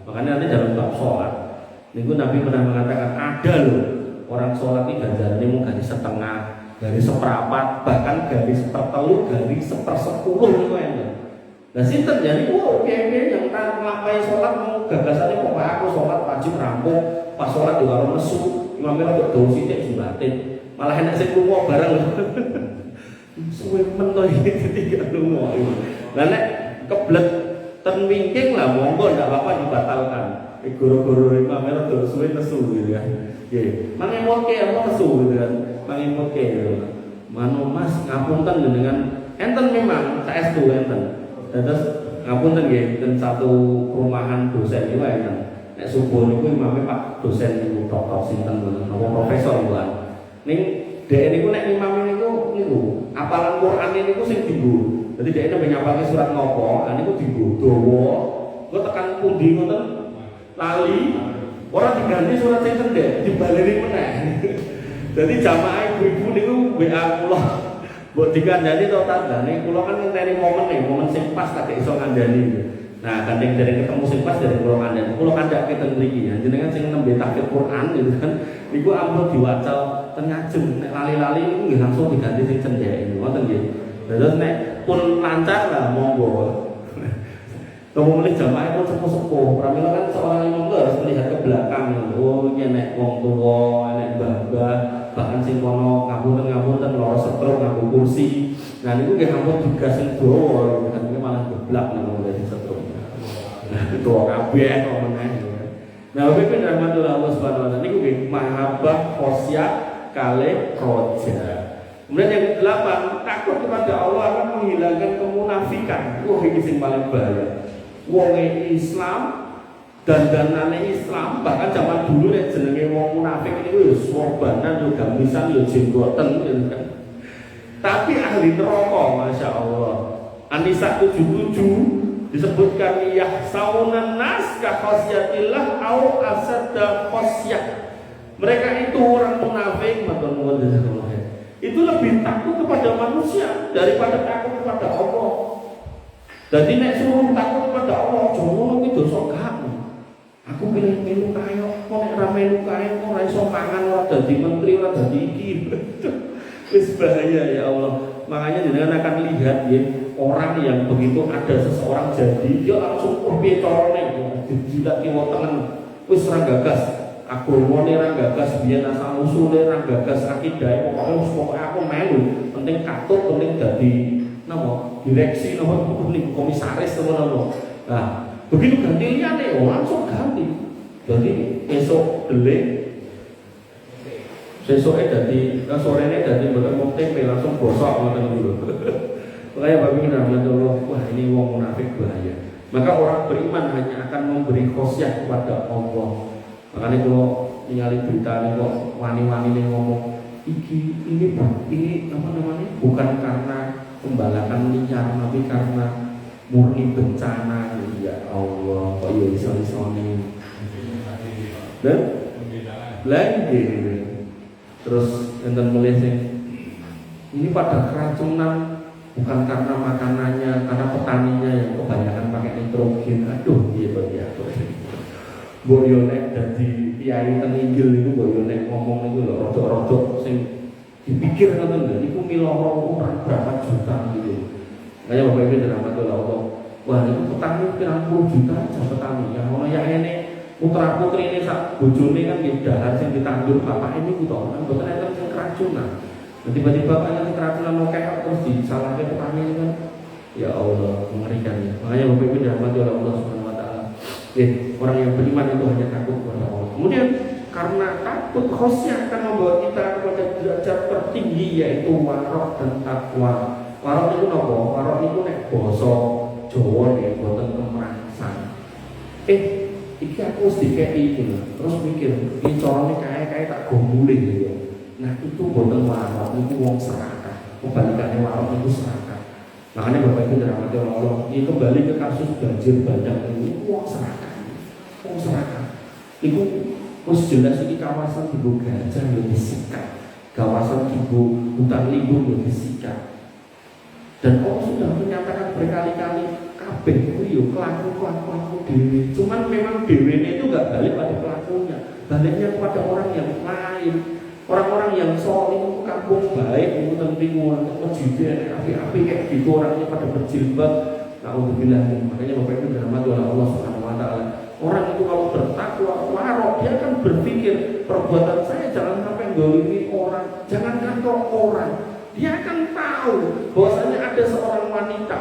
Makanya nanti dalam bab sholat, niku Nabi pernah mengatakan ada loh orang sholat ini ganjarannya mau garis setengah, garis seperempat, bahkan garis sepertelur, garis sepersepuluh itu ya. Nah sinten jadi piye yang kan nglampahi sholat mau gagasannya kok aku sholat wajib rampung, pas sholat juga karo nesu, imamnya kok do sithik jumlatin. Malah enak sing lunga bareng. Suwe men to iki ketika lunga. Lah nek keblet ten wingking lah monggo ndak apa-apa dibatalkan. Guru-guru imamnya rada suwe nesu gitu kan. Nggih. Mangemoke apa nesu gitu kan. Mangemoke. Manu Mas ngapunten dengan enten memang saestu enten. Terus ngapunten nggih ten satu perumahan dosen niku enten. Nek subuh niku imame Pak dosen niku doktor sinten napa profesor bukan. Ning dhek niku nek imam niku apalan Quran niku sing dienggo. Dadi dhek nek nyapake surat ngopo, niku dienggo dawa. Engko tekan pundi ngoten lali ora diganti surat sing cendhek, dibaleni meneh. Dadi jamaah ibu-ibu niku WA kula. Mbok dikandani to tandane kula kan ngenteni momen sing pas tak iso ngandani. Nah, gandeng dari ketemu sing pas dari kula kandhani. Kula kandhake ten mriki ya. Jenengan sing nembe tahfidz Quran gitu kan. Niku ampun diwacal ten ngajem. Nek lali-lali niku nggih langsung diganti sing cendhek ngoten nggih. Terus nek pun lancar lah monggo. Kemudian jamaah pun sepuh-sepuh. Pramila kan seorang imam itu harus melihat ke belakang. Oh, iki nek wong tuwa, nek mbah-mbah, bahkan sing kono ngapunten loro setruk nganggo kursi. Nah niku nggih ampun juga sing dawa, kan iki malah geblak nang sing setruk. Nah, tuwa kabeh kok meneh. Nah, Bapak Ibu rahmatullah Allah Subhanahu wa taala niku nggih mahabbah khosyah kalih roja. Kemudian yang ke-8, takut kepada Allah akan menghilangkan kemunafikan. Wah, ini sing paling bahaya. Wong Islam dandanane Islam, bahkan zaman dulu nek jenenge wong munafik niku ya sorbanan yo gamisan yo jenggoten gitu kan. Tapi ahli neraka masyaallah. An-Nisa 77 disebutkan yahsaunan nas ka khosyatillah au asadda khosyah. Mereka itu orang munafik itu lebih takut kepada manusia daripada takut kepada Allah. Jadi nek suruh takut kepada Allah, jono iki dosa kamu. Aku pilih melu kaya, kok nek ra melu kaya kok ora iso mangan, ora dadi menteri, ora dadi iki. Wis bahaya ya Allah. Makanya jenengan akan lihat ya, orang yang begitu ada seseorang jadi dia langsung piye carane dijilat kiwa tengen. Wis ra gagas. Agamane ra gagas, biyen asal usule ra gagas, akidahe pokoke aku melu, penting katut, penting dadi napa direksi napa komisaris napa. Nah, begitu ganti liyane langsung ganti. Jadi esok delik Sesuke dadi sorene dadi mboten mung tempe langsung bosok ngoten niku lho. Makanya Bapak Ibu rahmatullah, wah ini wong munafik bahaya. Maka orang beriman hanya akan memberi khosyah kepada Allah. Makanya kalau ningali berita ini kok wani-wani ini ngomong ini apa namanya? Bukan karena pembalakan liar, tapi karena murni bencana. Ya Allah, kok ya iso-isone. Dan lagi terus enten melesing. Ini pada keracunan bukan karena makanannya, karena petaninya yang kebanyakan pakai nitrogen. Aduh, iya bagi aku. Boyonek dari kiai teningil itu boyonek ngomong itu loh, rodok-rodok sing dipikir ngoten lho, niku miloro orang berapa juta gitu. Makanya Bapak Ibu rahmatullah Allah. Wah, itu petani pirang puluh juta aja petani. Yang ono ya ini putra putri ini sak bojone kan nggih dahar sing ditandur bapak ini ku to, kan mboten enten sing keracunan. Tiba-tiba bapaknya keracunan oke terus disalahke petani ini kan. Ya Allah, mengerikan ya. Makanya Bapak Ibu rahmatullah Allah Subhanahu wa taala. Orang yang beriman itu hanya takut kepada Allah. Kemudian karena takut khosyah akan membawa kita kepada derajat tertinggi yaitu warok dan takwa. Warok itu napa? Warok itu nek basa Jawa nek boten kemerasan. Iki aku mesti kayak itu loh. Terus mikir, ini corongnya kayak tak gombulin gitu. Nah itu boten warok, itu wong serakah. Kebalikannya warok itu serakah. Makanya Bapak Ibu dirahmati Allah, ini kembali ke kasus banjir bandang ini wong serakah. Wong serakah. Itu harus jelas ini kawasan Ibu Gajah yang disikat, kawasan Ibu hutan lindung yang disikat. Dan Allah sudah menyatakan berkali-kali kabeh itu yo kelaku dewe. Cuman memang dewenya itu enggak balik pada pelakunya, baliknya kepada orang yang lain. Orang-orang yang soleh itu kampung baik, itu tentunya masjidnya api-api kayak gitu orangnya pada berjilbab. Alhamdulillah. Makanya Bapak Ibu dirahmati oleh Allah Subhanahu wa taala. Orang itu kalau bertakwa, warok, dia akan berpikir perbuatan saya jangan sampai golimi orang, jangan kantor orang. Dia akan tahu bahwasanya ada seorang wanita,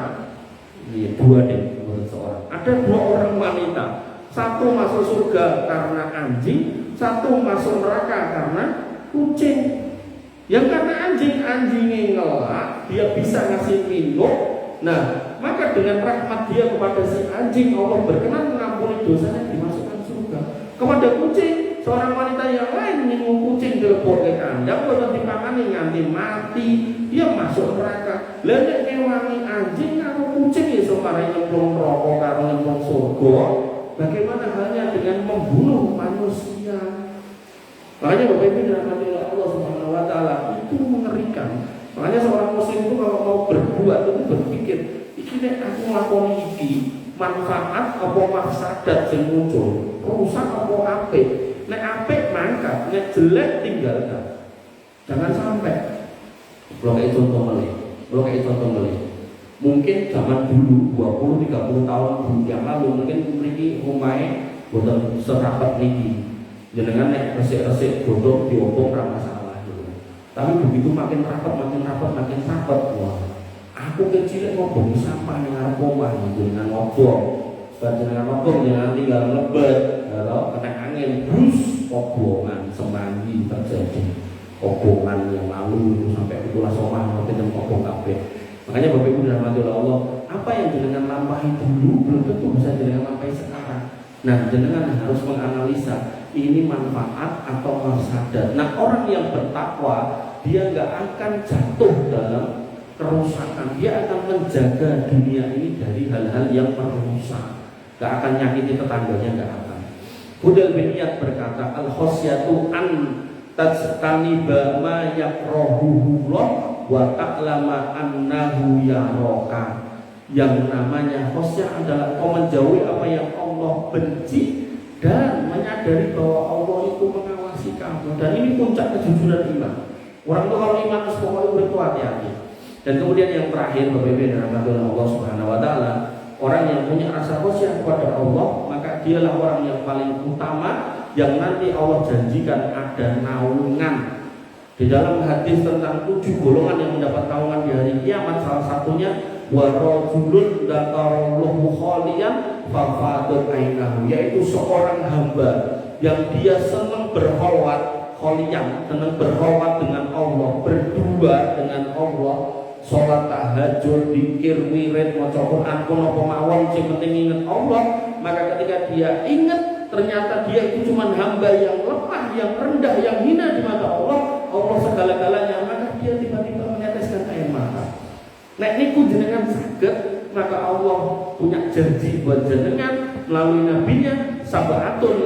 dua deh menurut seorang. Ada dua orang wanita, satu masuk surga karena anjing, satu masuk neraka karena kucing. Yang karena anjingnya ngelak, dia bisa ngasih minum. Nah, maka dengan rahmat dia kepada si anjing, Allah berkenan mengampuni dosanya, dimasukkan surga. Kepada kucing, seorang wanita yang lain minum kucing dilebur ke kandang, baru dipangani nganti mati, dia masuk neraka. Lalu ngewangi anjing atau kucing ya semarai nyemplung rokok karo nyemplung surga. Bagaimana halnya dengan membunuh manusia? Makanya Bapak Ibu dirahmati oleh Allah Subhanahu wa taala, itu mengerikan. Makanya seorang muslim itu kalau mau berbuat itu berpikir, iki nek aku nglakoni iki, manfaat apa mafsadat sing muncul, rusak apa apik. Nek apik mangkat, nek jelek tinggalkan. Jangan sampai. Kalau kayak contoh melih. Mungkin zaman dulu 20-30 tahun yang lalu mungkin mriki omahe boten serapat niki. Jenengan nek resik-resik bodoh diopong ra masalah gitu. Tapi begitu makin rapat, wah. Aku kecil ngobong sampah ning arep omah jenengan ngobong. Jenengan ngobong jangan tinggal lebet, kalau kena angin brus obongan semanggi terjadi. Obongan yang lalu itu sampai pitulas omah sampai obong kabeh. Makanya Bapak Ibu dirahmati oleh Allah, apa yang jenengan lampahi dulu belum tentu bisa jenengan lampahi sekarang. Nah, jenengan harus menganalisa ini manfaat atau mafsadat. Nah, orang yang bertakwa dia nggak akan jatuh dalam kerusakan. Dia akan menjaga dunia ini dari hal-hal yang merusak. Nggak akan nyakiti tetangganya, nggak akan. Hudal bin Iyad berkata, al-khosyatu an tajtaniba ma yakrahuhullah wa ta'lama annahu yaraka. Yang namanya khosyah adalah kau menjauhi apa yang Allah benci dan menyadari bahwa Allah itu mengawasi kamu. Dan ini puncak kejujuran iman. Orang itu kalau iman harus pokoknya hati-hati. Dan kemudian yang terakhir, Bapak Ibu yang dirahmati oleh Allah Subhanahu wa taala, orang yang punya rasa khosyah kepada Allah, maka dialah orang yang paling utama yang nanti Allah janjikan ada naungan. Di dalam hadis tentang 7 golongan yang mendapat naungan di hari kiamat, salah satunya warajulun dzakarallahu khalian fafadat ainahu, yaitu seorang hamba yang dia senang berkholwat. kholiyah, senang berkhawat dengan Allah, berdua dengan Allah, sholat tahajud, dzikir, wirid, maca Quran, apa mawon sing penting ingat Allah. Maka ketika dia ingat ternyata dia itu cuma hamba yang lemah, yang rendah, yang hina di mata Allah, Allah segala-galanya, maka dia tiba-tiba meneteskan air mata. Nek niku jenengan saged, maka Allah punya janji buat jenengan melalui nabinya, sab'atun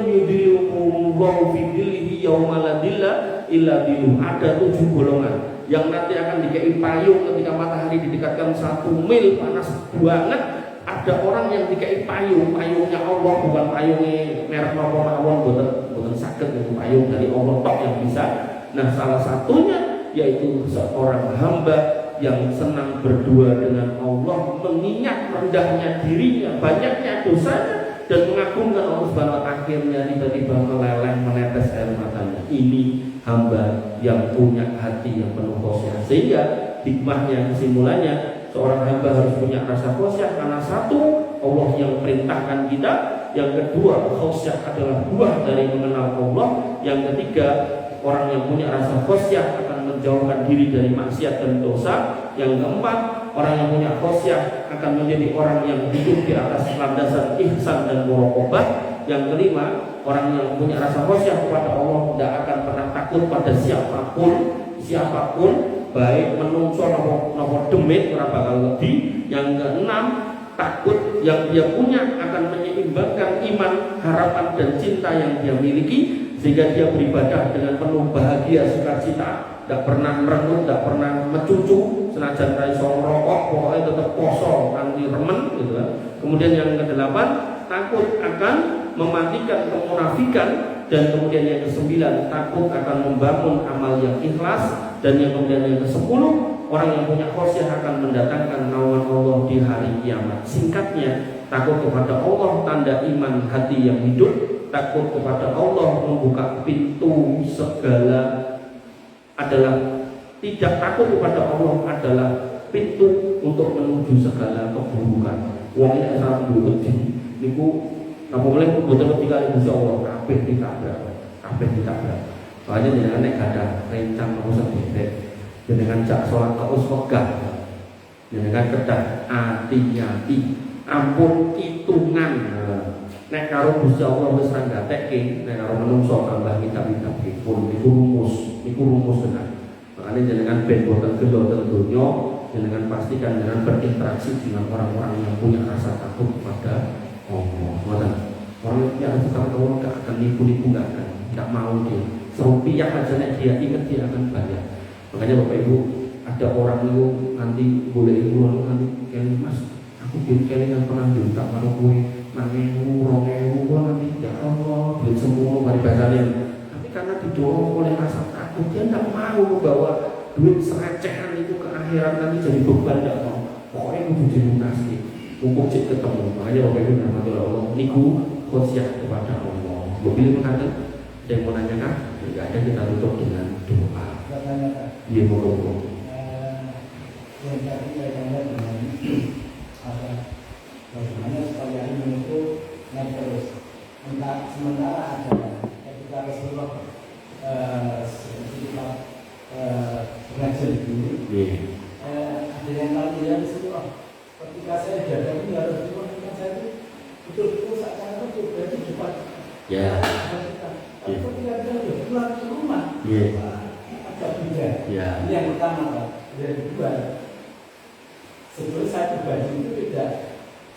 yudhilluhumullahu fi dhillihi yauma la dhilla illa dhilluh. Ada 7 golongan yang nanti akan dikei payung ketika matahari didekatkan 1 mil panas banget. Ada orang yang dikei payungnya Allah, bukan payungnya merek apa mawon, boten saged itu payung dari Allah tok yang bisa. Nah, salah satunya yaitu seorang hamba yang senang berdua dengan Allah, mengingat rendahnya dirinya, banyaknya dosanya, dan mengagungkan Allah Subhanahu wa taala, akhirnya tiba-tiba meleleh menetes air matanya. Ini hamba yang punya hati yang penuh khosyah. Sehingga hikmahnya, kesimpulannya, seorang hamba harus punya rasa khosyah karena satu, Allah yang perintahkan kita. Yang kedua, khosyah adalah buah dari mengenal Allah. Yang ketiga, orang yang punya rasa khosyah akan menjauhkan diri dari maksiat dan dosa. Yang keempat, orang yang punya khosyah akan menjadi orang yang hidup di atas landasan ihsan dan muraqabah. Yang kelima, orang yang punya rasa khosyah kepada Allah tidak akan pernah takut pada siapapun, baik menungso nopo demit ora bakal lebih. Yang keenam, takut yang dia punya akan menyeimbangkan iman, harapan dan cinta yang dia miliki, sehingga dia beribadah dengan penuh bahagia sukacita, tidak pernah merengut, tidak pernah mencucu, senajan raiso rokok, pokoknya tetap poso kanthi remen gitu kan. Kemudian yang kedelapan, takut akan mematikan kemunafikan. Dan kemudian yang ke-9, takut akan membangun amal yang ikhlas. Dan yang kemudian yang ke-10, orang yang punya khosyah akan mendatangkan naungan Allah di hari kiamat. Singkatnya, takut kepada Allah tanda iman hati yang hidup. Takut kepada Allah membuka pintu segala adalah, tidak takut kepada Allah adalah pintu untuk menuju segala keburukan. Wong ini sangat buruk niku napa boleh betul ketika Gusti Allah kabeh ditabrak. Soalnya jenengan nek gadah rencang nopo sedhek, jenengan jak salat terus wegah, jenengan kedah ati-ati, ampun hitungan. Nek karo Gusti Allah wis ra gatekke, nek karo menungso tambah kitab-kitab pun niku rumus tenan. Makanya jenengan ben boten gelo teng donya, jenengan pastikan jenengan berinteraksi dengan orang-orang yang punya rasa takut kepada Allah. Orang yang rasa takut Allah gak akan nipu-nipu, gak mau dia. Serupiah aja nek dia ingat dia akan bayar. Makanya Bapak Ibu, ada orang itu nanti boleh ibu nanti kalian mas, aku kalian pernah minta karo kowe nangewu, rongewu, nanti ya Allah, duit semua bari basarin. Tapi karena didorong oleh rasa takut, dia tidak mau membawa duit serecehan itu ke akhirat, nanti jadi beban, tidak mau. Pokoknya kudu dilunasi, mumpung cek ketemu. Makanya Bapak Ibu rahmati Allah, niku khosyah kepada Allah. Mobil mengatakan, yang mau nanyakan, tidak ada, kita tutup dengan doa. Iya, mau. Yang tadi kaitannya dengan apa? Bagaimana supaya ilmu itu naik terus. Sementara ada ketika Rasulullah pengajian dulu, ada yang kalian Rasulullah. Ketika saya jaga ini harus dilakukan saya itu betul-betul saat itu berarti cepat. Ya. Tapi ketika dia pulang ke rumah, agak beda. Ini yang pertama Pak. Yang kedua, sebetulnya saya pribadi itu tidak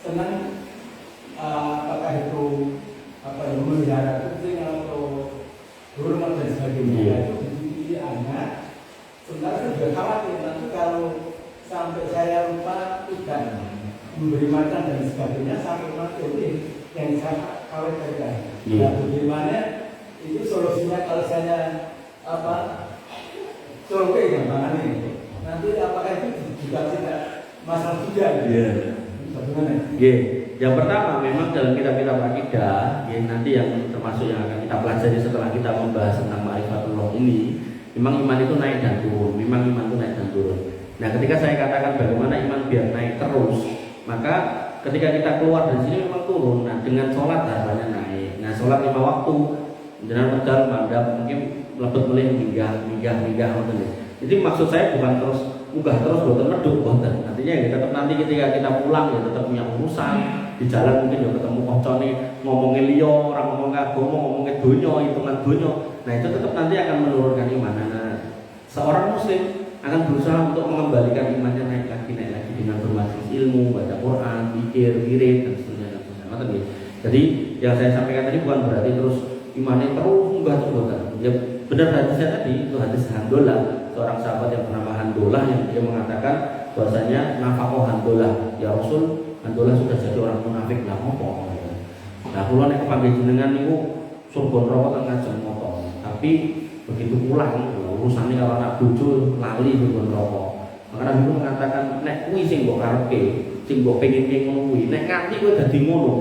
senang apakah itu memelihara kucing atau burung dan sebagainya. Itu menjadi anak. Sebenarnya saya juga khawatir nanti kalau sampai saya lupa tidak memberi makan dan sebagainya sampai mati ini yang saya khawatirkan. Nah, bagaimana itu solusinya kalau saya solusi gampangan ini nanti apakah itu juga tidak masalah juga? Bagaimana? Yang pertama memang dalam kitab-kitab akidah, nanti yang termasuk yang akan kita pelajari setelah kita membahas tentang ma'rifatullah ini, memang iman itu naik dan turun. Nah, ketika saya katakan bagaimana iman biar naik terus, maka ketika kita keluar dari sini memang turun. Nah, dengan sholat rasanya naik. Nah, sholat 5 waktu Jenengan medal mandap mungkin lebet melih minggah ngoten nggih. Jadi maksud saya bukan terus munggah terus boten medhuk boten. Artinya ya tetap nanti ketika kita pulang ya tetap punya urusan. Di jalan mungkin ya ketemu kancane ngomongin liya, orang ngomong agama, ngomongin donya, hitungan donya. Nah, itu tetap nanti akan menurunkan iman. Nah, seorang muslim akan berusaha untuk mengembalikan imannya naik lagi dengan bermajelis ilmu, baca Quran, zikir, wirid dan seterusnya. Jadi yang saya sampaikan tadi bukan berarti terus imannya terus munggah terus. Ya benar hadisnya tadi itu hadis Handolah, seorang sahabat yang bernama Handolah yang dia mengatakan bahwasanya nafkah Handolah, ya Rasul, Handolah sudah jadi orang munafik lah ngopo. Nah, kula nek kepanggih jenengan niku surga neraka kan ngajeng ngopo. Tapi begitu pulang urusannya kalau anak bojo lali surga neraka. Maka Nabi mengatakan nek kuwi sing mbok karepe, sing mbok pengen ngono kuwi, nek nganti kowe dadi ngono,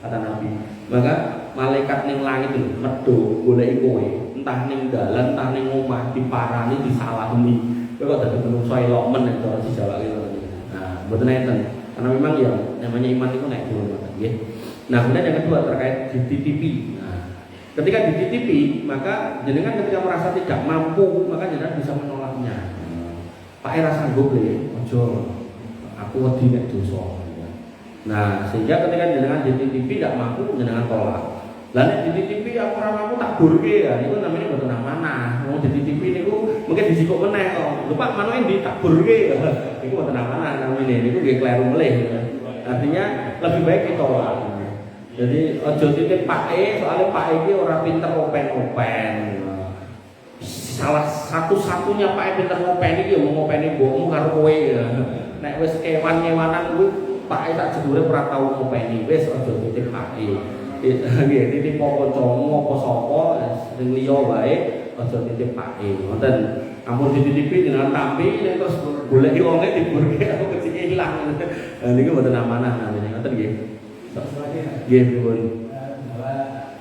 kata Nabi. Maka malaikat ning langit lho medho goleki kowe, entah ning dalan, entah ning omah diparani, disalami. Kowe kok dadi menungso elok men nek cara dijawake ngono. Nah, mboten enten. Karena memang ya namanya iman itu naik turun nggih. Nah, kemudian yang kedua terkait dititipi. Nah, ketika dititipi, maka jenengan ketika merasa tidak mampu, maka jenengan bisa menolaknya. Pak era sanggup le, ojo aku wedi nek dosa. Nah, sehingga ketika jenengan dititipi tidak mampu, jenengan tolak. Lah nek dititipi aku ora mampu tak burke ya, niku namanya mboten amanah. Wong dititipi niku mungkin disikuk meneh kok. Lho Pak, manoke ndi tak burke. Niku mboten amanah namanya, niku nggih kleru melih. Artinya lebih baik ditolak. Jadi ojo titip Pak soalnya Pak iki ora pinter open-open. Salah satu-satunya Pak pinter ngopen iki ya mau ngopeni mbokmu karo kowe ya. Nek wis kewan-kewanan kuwi Pak tak jedure ora tau ngopeni. Wis aja titip Pak. Nggih, titip kancamu apa sapa sing liya wae aja titip Pak. Ngoten. Ampun dititipi jenengan tampi nek terus goleki wonge diburke aku kecike ilang. Niku mboten amanah namanya. Ngoten nggih. Nggih, pripun? Bahwa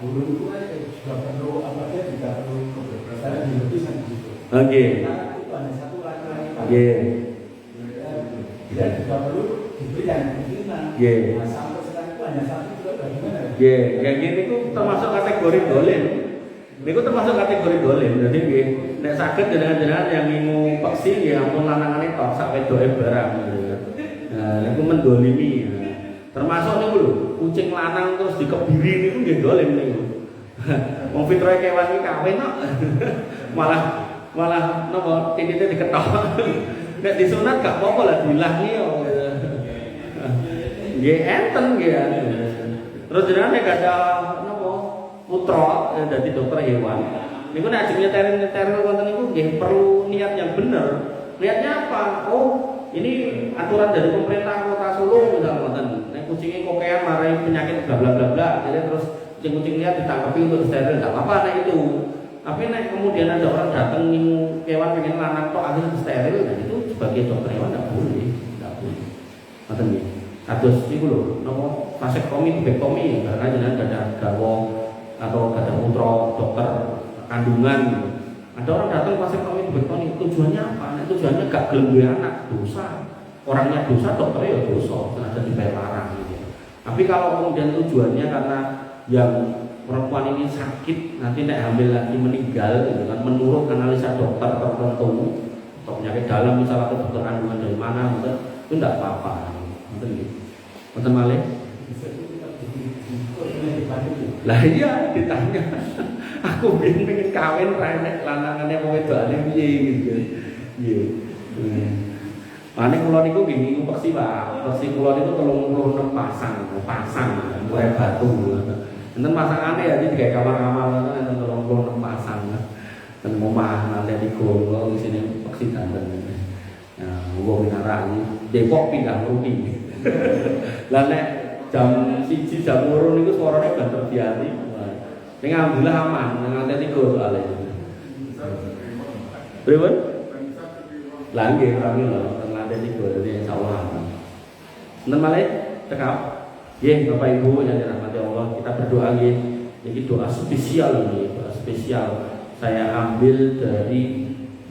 guru itu kan juga perlu apa dia juga perlu kebebasan dilutiskan di situ. Oke. Karena itu hanya satu laki-laki. Nggih. Dia juga perlu diberi yang kemungkinan. Nggih. Nah, sampai sekarang itu hanya satu juga bagaimana? Nggih, yang gini itu termasuk kategori dolim. Niku termasuk kategori dolim. Jadi nggih, nek saged jenengan-jenengan yang ngingu peksi nggih ampun lanangane tok sak wedoke barang. Nah, niku mendolimi. Termasuk niku lho, kucing lanang terus dikebiri niku nggih dolim niku. Wong fitrahe kewan iki kawin kok. Malah napa titite diketok. Nek disunat gak apa-apa lah dilahi yo. Nggih enten nggih. Terus jenengan nek ada napa putra dadi dokter hewan. Niku nek ajeng nyeter wonten niku nggih perlu niat yang bener. Niatnya apa? Oh, ini aturan dari pemerintah Kota Solo misalnya wonten. Nek kucingnya kokean marai penyakit bla bla bla bla. Jadi terus kucing lihat ditangkapi untuk steril enggak apa-apa nek itu. Tapi nek kemudian ada orang datang ngingu kewan pengen lanang tok akhirnya steril, nah itu sebagai dokter hewan enggak boleh. Ngoten nggih. Kados niku lho, napa vasektomi, tubektomi, karena jenengan ada garwa atau ada putra dokter kandungan. Ada orang datang vasektomi, tubektomi, tujuannya apa? Nah, tujuannya gak gelem duwe anak, dosa. Orangnya dosa, dokternya ya dosa, sengaja dibayar larang gitu. Tapi kalau kemudian tujuannya karena yang perempuan ini sakit, nanti nek hamil lagi meninggal gitu kan, menurut analisa dokter tertentu atau penyakit dalam misalnya atau dokter kandungan dari mana gitu, itu tidak apa-apa. Betul malih. Lah iya ditanya. Aku pengen kawin renek lanangane wong wedokane piye gitu. Nggih. Ane kula niku nggih niku peksi Pak. Peksi kula niku 36 pasang mulai batu. Enten pasangane ya iki gawe kamar-kamar enten 36 pasang. Dan omah nanti digowo isine peksi danten. Nah, wong minara iki Depok pindah Rudi. Lah nek jam 1 jam 2 niku suarane banter diari. Ning alhamdulillah aman, nang lantai 3 soalé. Pripun? Lah nggih kami lho, nang lantai 3 dadi insyaallah aman. Nenten malih cekap. Nggih Bapak Ibu yang dirahmati Allah, kita berdoa nggih. Iki doa spesial ini, doa spesial. Saya ambil dari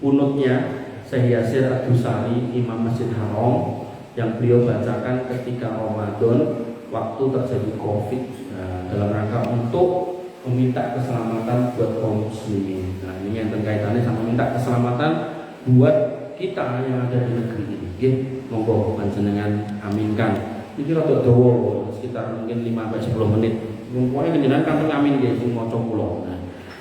unutnya Syekh Yasir Ad-Dusari, Imam Masjid Haram, yang beliau bacakan ketika Ramadan waktu terjadi Covid, dalam rangka untuk meminta keselamatan buat kaum muslimin. Nah, ini yang kaitannya sama minta keselamatan buat kita yang ada di negeri ini. Nggih, monggo panjenengan aminkan. Iki rada dawa, sekitar mungkin 5-10 menit. Pokoke panjenengan kantong amin nggih sing maca kula. Nah,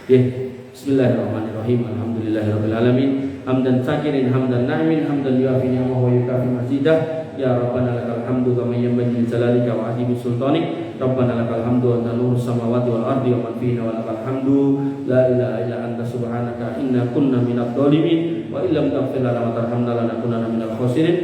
nggih. Bismillahirrahmanirrahim. Alhamdulillahirabbil alamin. Hamdan syakirin hamdan na'imin hamdan yuafi ni'amahu wa yukafi mazidah. Ya Rabbana lakal hamdu kama yanbaghi li jalalika wa 'azimi sultanik. Rabbana lakal hamdu anta nurus samawati wal ardi wa man fihinna wa lakal hamdu la ilaha illa anta subhanaka inna kunna minadh dhalimin wa illam taghfir lana wa tarhamna lanakunanna minal khasirin.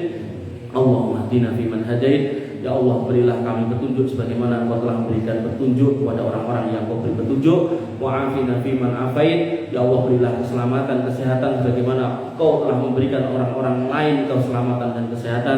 Allahumma hdina fi man hadait. Ya Allah, berilah kami petunjuk sebagaimana Engkau telah memberikan petunjuk kepada orang-orang yang Engkau beri petunjuk. Wa'afina fi man afait. Ya Allah, berilah keselamatan, kesehatan sebagaimana Engkau telah memberikan orang-orang lain keselamatan dan kesehatan.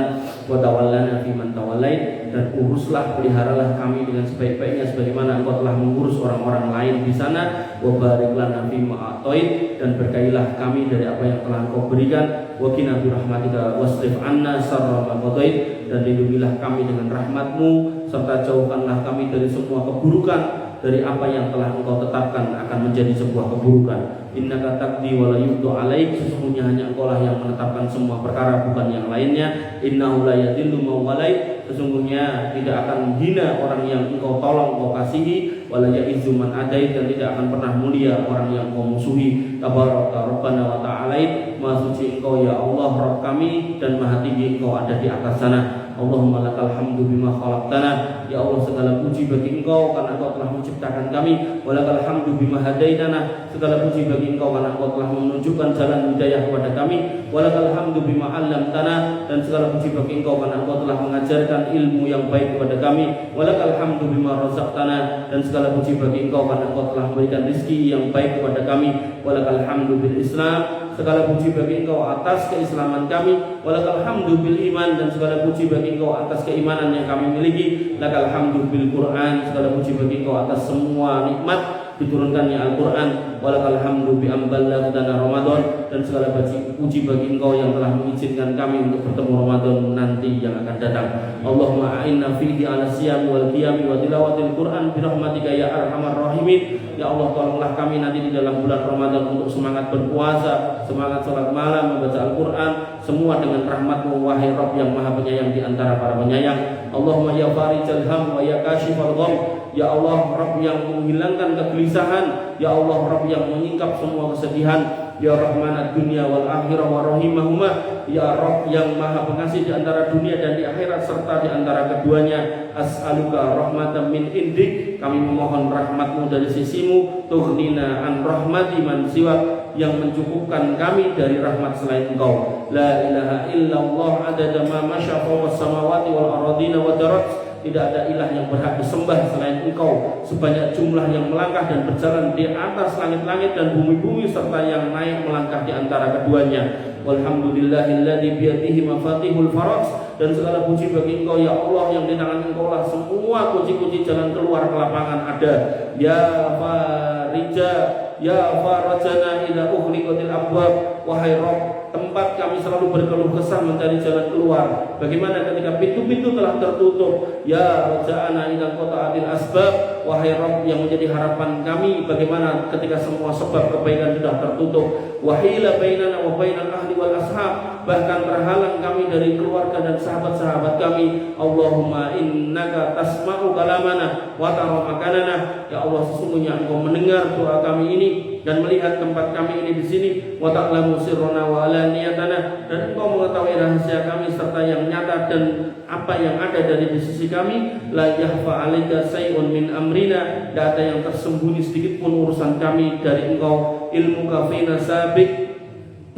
Wa tawallana fi man tawallait. Dan uruslah, peliharalah kami dengan sebaik-baiknya sebagaimana Engkau telah mengurus orang-orang lain di sana. Wa barik lana fi ma atait. Dan berkailah kami dari apa yang telah Engkau berikan. Wa qina bi rahmatika wasrif anna syarra ma qadait. Dan lindungilah kami dengan rahmat-Mu serta jauhkanlah kami dari semua keburukan, dari apa yang telah Engkau tetapkan akan menjadi sebuah keburukan. Innaka taqdi wa la yuqda 'alaik. Sesungguhnya hanya Engkau lah yang menetapkan semua perkara, bukan yang lainnya. Innahu la yadillu man walait. Sesungguhnya tidak akan hina orang yang Engkau tolong, Engkau kasihi, wa la ya'izzu man adait. Dan tidak akan pernah mulia orang yang Engkau musuhi. Tabaraka Rabbana wa ta'alait. Maha suci Engkau ya Allah Rabb kami, dan maha tinggi Engkau ada di atas sana. Allahumma lakal hamdu bima khalaqtana. Ya Allah, segala puji bagi Engkau karena Engkau telah menciptakan kami. Walakal hamdu bima hadaitana. Segala puji bagi Engkau karena Engkau telah menunjukkan jalan hidayah kepada kami. Walakal hamdu bima 'allamtana. Dan segala puji bagi Engkau karena Engkau telah mengajarkan ilmu yang baik kepada kami. Walakal hamdu bima razaqtana. Dan segala puji bagi Engkau karena Engkau telah memberikan rezeki yang baik kepada kami. Walakal hamdu bil Islam. Segala puji bagi Engkau atas keislaman kami. Walakal hamdu bil iman. Dan segala puji bagi Engkau atas keimanan yang kami miliki. Lakal hamdu bil Quran. Segala puji bagi Engkau atas semua nikmat diturunkannya Al-Quran. Walakal hamdu bi ambalaghtana Ramadan. Dan segala puji bagi Engkau yang telah mengizinkan kami untuk bertemu Ramadan nanti yang akan datang. Allahumma a'inna fihi 'ala siyam wal qiyam wa tilawatil Quran bi rahmatika ya arhamar rahimin. Ya Allah, tolonglah kami nanti di dalam bulan Ramadan untuk semangat berpuasa, semangat salat malam, membaca Al-Quran, semua dengan rahmat-Mu wahai Rabb yang Maha Penyayang di antara para penyayang. Allahumma ya farijal ham wa ya kashifal gham. Ya Allah, Rabb yang menghilangkan kegelisahan. Ya Allah, Rabb yang menyingkap semua kesedihan. Ya Rahmanad dunia wal akhirah wa rahimahuma. Ya Rabb yang Maha Pengasih di antara dunia dan di akhirat serta di antara keduanya. As'aluka rahmatan min indik. Kami memohon rahmat-Mu dari sisi-Mu. Tughnina an rahmati man siwak. Yang mencukupkan kami dari rahmat selain Engkau. La ilaha illallah adada ma masya fawqa samawati wal aradina wa darat. Tidak ada ilah yang berhak disembah selain Engkau, sebanyak jumlah yang melangkah dan berjalan di atas langit-langit dan bumi-bumi serta yang naik melangkah di antara keduanya. Walhamdulillahilladzi biyadihi mafatihul faraj. Dan segala puji bagi Engkau ya Allah yang di tangan Engkau lah semua kunci-kunci jalan keluar ke lapangan ada. Ya Farija, ya Farajana ila ughliqatil abwab. Wahai Rabb, tempat kami selalu berkeluh kesah mencari jalan keluar. Bagaimana ketika pintu-pintu telah tertutup? Ya Raja'ana ila qata'atil asbab. Wahai Rabb yang menjadi harapan kami, bagaimana ketika semua sebab kebaikan sudah tertutup? Wahila bainana wa bainal ahli wal ashab. Bahkan terhalang kami dari keluarga dan sahabat-sahabat kami. Allahumma innaka tasma'u kalamana wa tara makanana. Ya Allah, sesungguhnya Engkau mendengar doa kami ini dan melihat tempat kami ini di sini. Wa ta'lamu sirrana wa alaniyatana. Dan Engkau mengetahui rahasia kami serta yang nyata dan apa yang ada dari di sisi kami. La yahfa 'alaika say'un min amrina. Tidak ada yang tersembunyi sedikit pun urusan kami dari Engkau. Ilmu kafina sabik.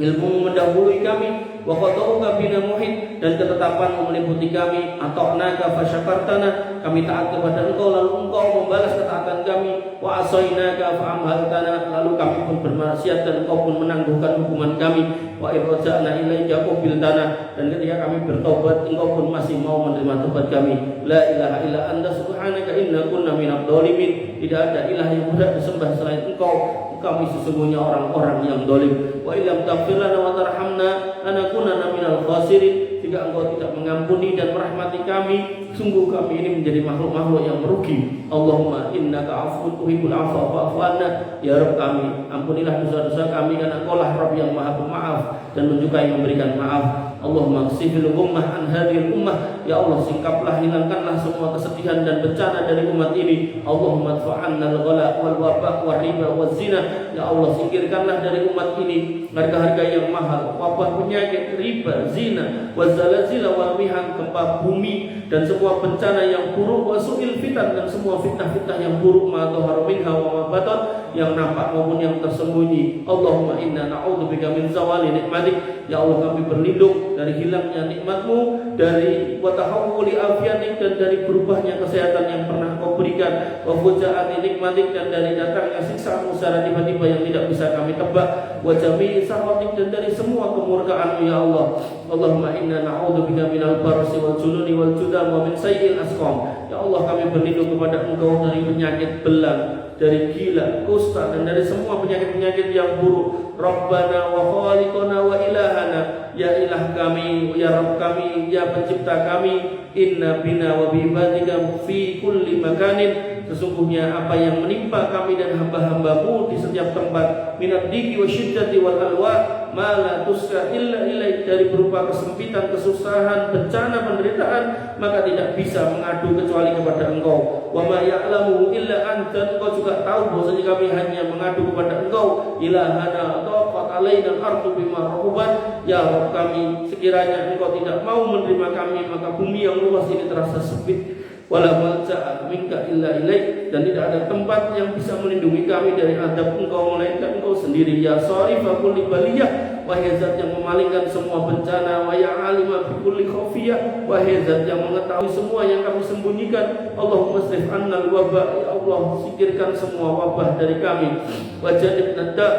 Ilmu mendahului kami. Wa qada'uka bina muhid. Dan ketetapan meliputi kami. Ata'naka fasyakartana. Kami taat kepada Engkau lalu Engkau membalas ketaatan kami. Wa asainaka fa'amhaltana. Lalu kami pun bermaksiat dan Engkau pun menangguhkan hukuman kami. Wa irja'na ilaika qabiltana. Dan ketika kami bertobat Engkau pun masih mau menerima tobat kami. La ilaha illa anta subhanaka inna kunna minadh dhalimin. Tidak ada ilah yang berhak disembah selain Engkau. kami sesungguhnya orang-orang yang zalim. Wa illam taghfir lana wa tarhamna lanakunanna minal khasirin. Jika Engkau tidak mengampuni dan merahmati kami, sungguh kami ini menjadi makhluk-makhluk yang merugi. Allahumma innaka afuwwun tuhibbul afwa fa'fu anna. Ya Rabb kami, ampunilah dosa-dosa kami, karena Engkau lah Rabb yang Maha Pemaaf dan menyukai memberikan maaf. Allahumma ksifil ummah an hadhil ummah. Ya Allah, singkaplah, hilangkanlah semua kesedihan dan bencana dari umat ini. Allahumma adfa'anna al-ghala wal wabak wal riba wal zina. Ya Allah, singkirkanlah dari umat ini harga-harga yang mahal, wabah, penyakit, riba, zina, wazalazila wal mihan, gempa bumi dan semua bencana yang buruk, wasuil fitan, dan semua fitnah-fitnah yang buruk, ma dhahara minha wa ma batan, yang nampak maupun yang tersembunyi. Allahumma inna na'udzubika min zawali nikmatik. Ya Allah, kami berlindung dari hilangnya nikmat-Mu, dari wa tahawuli afiatik, dan dari berubahnya kesehatan yang pernah Kau berikan, wa fujaati nikmatik, dan dari datangnya siksa-Mu secara tiba-tiba yang tidak bisa kami tebak, wa jami'i sakhatik, dan dari semua kemurkaan-Mu ya Allah. Allahumma inna na'udzubika minal barasi wal jununi wal judam wa min sayyi'il asqam. Ya Allah, kami berlindung kepada Engkau dari penyakit belang, dari gila, kusta, dan dari semua penyakit-penyakit yang buruk. Rabbana wa khaliqana wa ilahana. Ya ilah kami, ya Rabb kami, ya pencipta kami. Inna bina wa bi'ibadika fi kulli makanin. Sesungguhnya apa yang menimpa kami dan hamba-hamba-Mu di setiap tempat, minad diki wa syiddati wal alwa, ma la tusra illa ilaik, dari berupa kesempitan, kesusahan, bencana, penderitaan, maka tidak bisa mengadu kecuali kepada Engkau. Wa ma ya'lamu illa anta. Engkau juga tahu bahwasanya kami hanya mengadu kepada Engkau. Ilahana taqat alaina al-ardu bima rahubat. Ya Rabb kami, sekiranya Engkau tidak mau menerima kami, maka bumi yang luas ini terasa sempit. Wala malja'a minka illa ilaik, dan tidak ada tempat yang bisa melindungi kami dari azab Engkau melainkan Engkau sendiri. Ya sharifa kulli baliyah, wahai zat yang memalingkan semua bencana. Wa ya alima bi kulli khafiyah, wahai zat yang mengetahui semua yang kami sembunyikan. Allahumma asrif anna al-waba. Ya Allah, singkirkan semua wabah dari kami. Wa janibna da',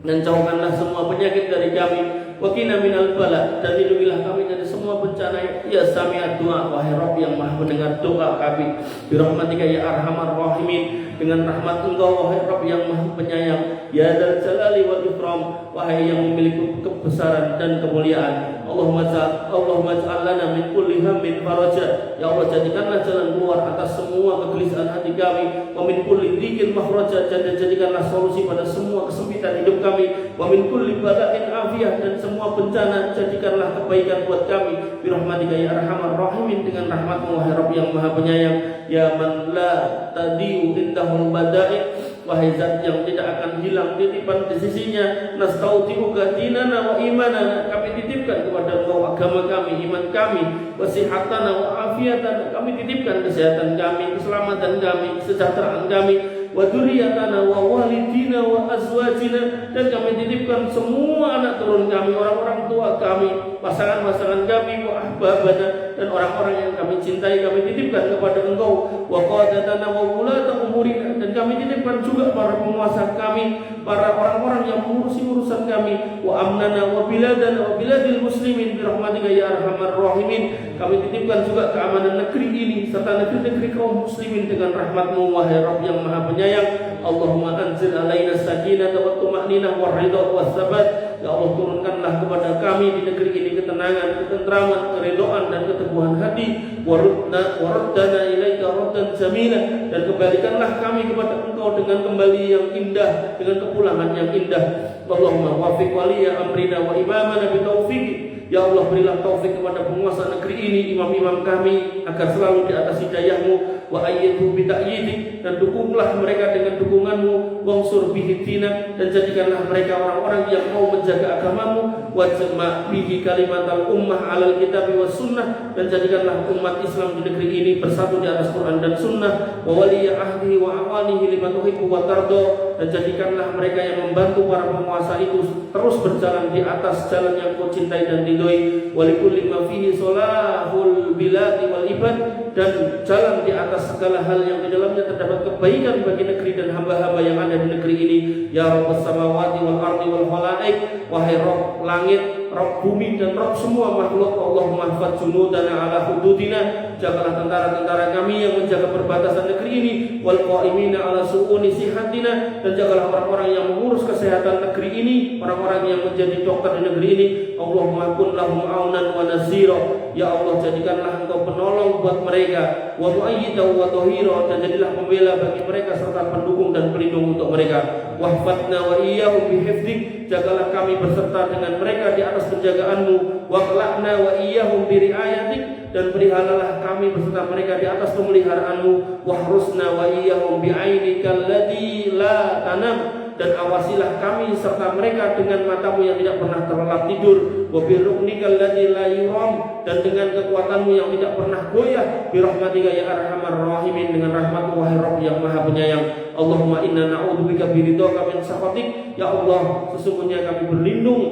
dan jauhkanlah semua penyakit dari kami. Wa qina minal bala, dan lindungilah kami dari semua bencana. Ya sami'ad du'a, wahai Rabb yang Maha mendengar doa kami. Bi rahmatika ya arhamar rahimin, dengan rahmat Engkau wahai Rabb yang Maha penyayang. Ya dzal jalali wal ikram, wahai yang memiliki kebesaran dan kemuliaan. Allahumma ij'al lana min kulli hammin faraja. Ya Allah, jadikanlah jalan keluar atas semua kegelisahan hati kami. Wa min kulli dhiqin makhraja, dan jadikanlah solusi pada semua kesempitan hidup kami. Wa min kulli bala'in afiyah, dan semua bencana jadikanlah kebaikan buat kami. Bi rahmatika ya arhamar rahimin, dengan rahmat-Mu wahai Rabb yang Maha penyayang. Ya man la tadiu indahul bada'i, wahai zat yang tidak akan hilang titipan di sisinya. Nastaudiuka dinana wa imanana, kami titipkan kepada Engkau agama kami, iman kami. Wasihatana wa afiatana, kami titipkan kesehatan kami, keselamatan kami, kesejahteraan kami. Wa dzurriyyatana wa walidina wa azwajina, dan kami titipkan semua anak turun kami, orang-orang tua kami, pasangan-pasangan kami, wa ahbabana, dan orang-orang yang kami cintai kami titipkan kepada Engkau. Wa qadatana wa wulata umurina, dan kami titipkan juga para penguasa kami, para orang-orang yang mengurusi urusan kami. Wa amnana wa biladana wa biladil muslimin bi rahmatika ya arhamar rahimin, kami titipkan juga keamanan negeri ini serta negeri-negeri kaum muslimin dengan rahmat-Mu wahai Rabb yang Maha penyayang. Allahumma anzil alaina sakinata wa tuma'ninah wa ridha wa sabat. Ya Allah, turunkanlah kepada kami di negeri ini ketenangan, ketentraman, keridhaan, dan keteguhan hati. Waruddana ilaika raddan jamila, dan kembalikanlah kami kepada Engkau dengan kembali yang indah, dengan kepulangan yang indah. Allahumma wafiq waliya amrina wa imamana bi taufiq. Ya Allah, berilah taufik kepada penguasa negeri ini, imam-imam kami, agar selalu di atas hidayah-Mu. Wa ayyidhu bi ta'yidik, dan dukunglah mereka dengan dukungan-Mu. Wansur bihi dinak, dan jadikanlah mereka orang-orang yang mau menjaga agama-Mu. Wa jama' bihi kalimatal ummah 'alal kitabi was sunnah, dan jadikanlah umat Islam di negeri ini bersatu di atas Quran dan sunnah. Wa waliya ahdihi wa awanihi lima tuhibbu wa tardo, dan jadikanlah mereka yang membantu para penguasa itu terus berjalan di atas jalan yang Kau cintai dan ridhoi. Wa likulli ma fihi salahul biladi wal ibad, dan jalan di atas segala hal yang di dalamnya terdapat kebaikan bagi negeri dan hamba-hamba yang ada di negeri ini. Ya Rabbas samawati wal ardi wal khalaiq, wahai Rabb langit, Rabb bumi dan Rabb semua makhluk. Allahumma hafadz junudana ala hududina, jagalah tentara-tentara kami yang menjaga perbatasan negeri ini, wal qaimina ala su'uni sihatina, dan jagalah orang-orang yang mengurus kesehatan negeri ini, orang-orang yang menjadi dokter di negeri ini. Allahumma kun lahum aunan wa nazira, ya Allah jadikanlah Engkau penolong buat mereka, wa mu'ayyidan wa dhahira, dan jadilah pembela bagi mereka serta pendukung dan pelindung untuk mereka. Wahfatna wa iyyahum bihifdzik, jagalah kami berserta dengan mereka di atas penjagaanmu. Waqla'na wa iyyahum biriayatik, dan perihalalah kami beserta mereka di atas pemeliharaanmu. Wahrusna wa iyyahum bi'ainikal ladzi la tanam, dan awasilah kami serta mereka dengan matamu yang tidak pernah terlelap tidur. Wa birruknikal ladzi la yuram, dan dengan kekuatanmu yang tidak pernah goyah. Birahmatika ya arhamar rahimin, dengan rahmatmu wahai Rabb yang maha penyayang. Allahumma inna na'udzubika biridhaka min sakhatik, ya Allah sesungguhnya kami berlindung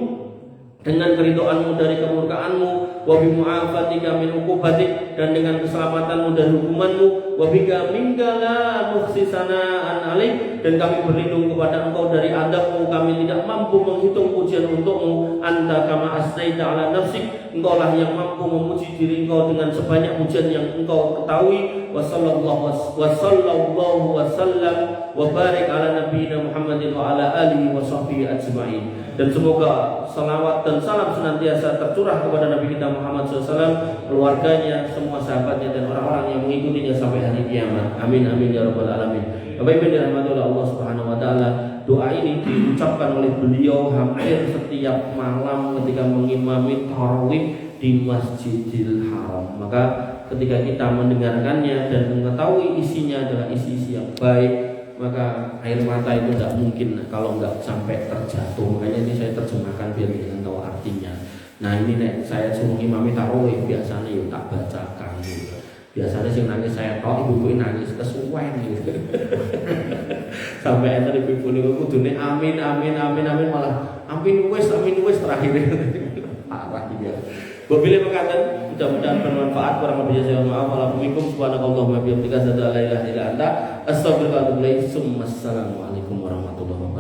dengan keridhaanmu dari kemurkaanmu, wa bi mu'afatika min uqubatik, dan dengan keselamatanmu dari hukumanmu, wa bika minka la nuhsi sana'an alaik, dan kami berlindung kepada Engkau dari adabmu, kami tidak mampu menghitung pujian untukmu. Anta kama asnaita ala nafsik, Engkau lah yang mampu memuji diri Engkau dengan sebanyak pujian yang Engkau ketahui. Wa sallallahu wa sallam wa barik ala nabiyina Muhammadin wa ala alihi wa sahbihi ajma'in. Dan semoga salawat dan salam senantiasa tercurah kepada Nabi kita Muhammad SAW, keluarganya, semua sahabatnya, dan orang-orang yang mengikutinya sampai hari kiamat. Amin amin ya rabbal alamin. Bapak Ibu dirahmati oleh Allah Subhanahu wa taala, doa ini diucapkan oleh beliau hampir setiap malam ketika mengimami tarawih di Masjidil Haram. Maka ketika kita mendengarkannya dan mengetahui isinya adalah isi-isi yang baik, maka air mata itu tidak mungkin kalau nggak sampai terjatuh. Makanya ini saya terjemahkan biar kalian tahu artinya. Nah ini nek saya suruh imami tarawih biasanya yuk tak bacakan gitu. Biasanya sih nangis saya tahu ibu-ibu nangis kesuwen gitu. Sampai enter ibu-ibu niku kudune amin amin amin amin, malah amin wis terakhir. Parah dia. Wabillahi mengatakan mudah-mudahan bermanfaat. Kurang lebihnya saya maaf. Waalaikumsalam subhanakallahumma bihamdika asyhadu an la ilaha illa anta astaghfiruka wa atubu ilaik. Assalamualaikum warahmatullahi wabarakatuh.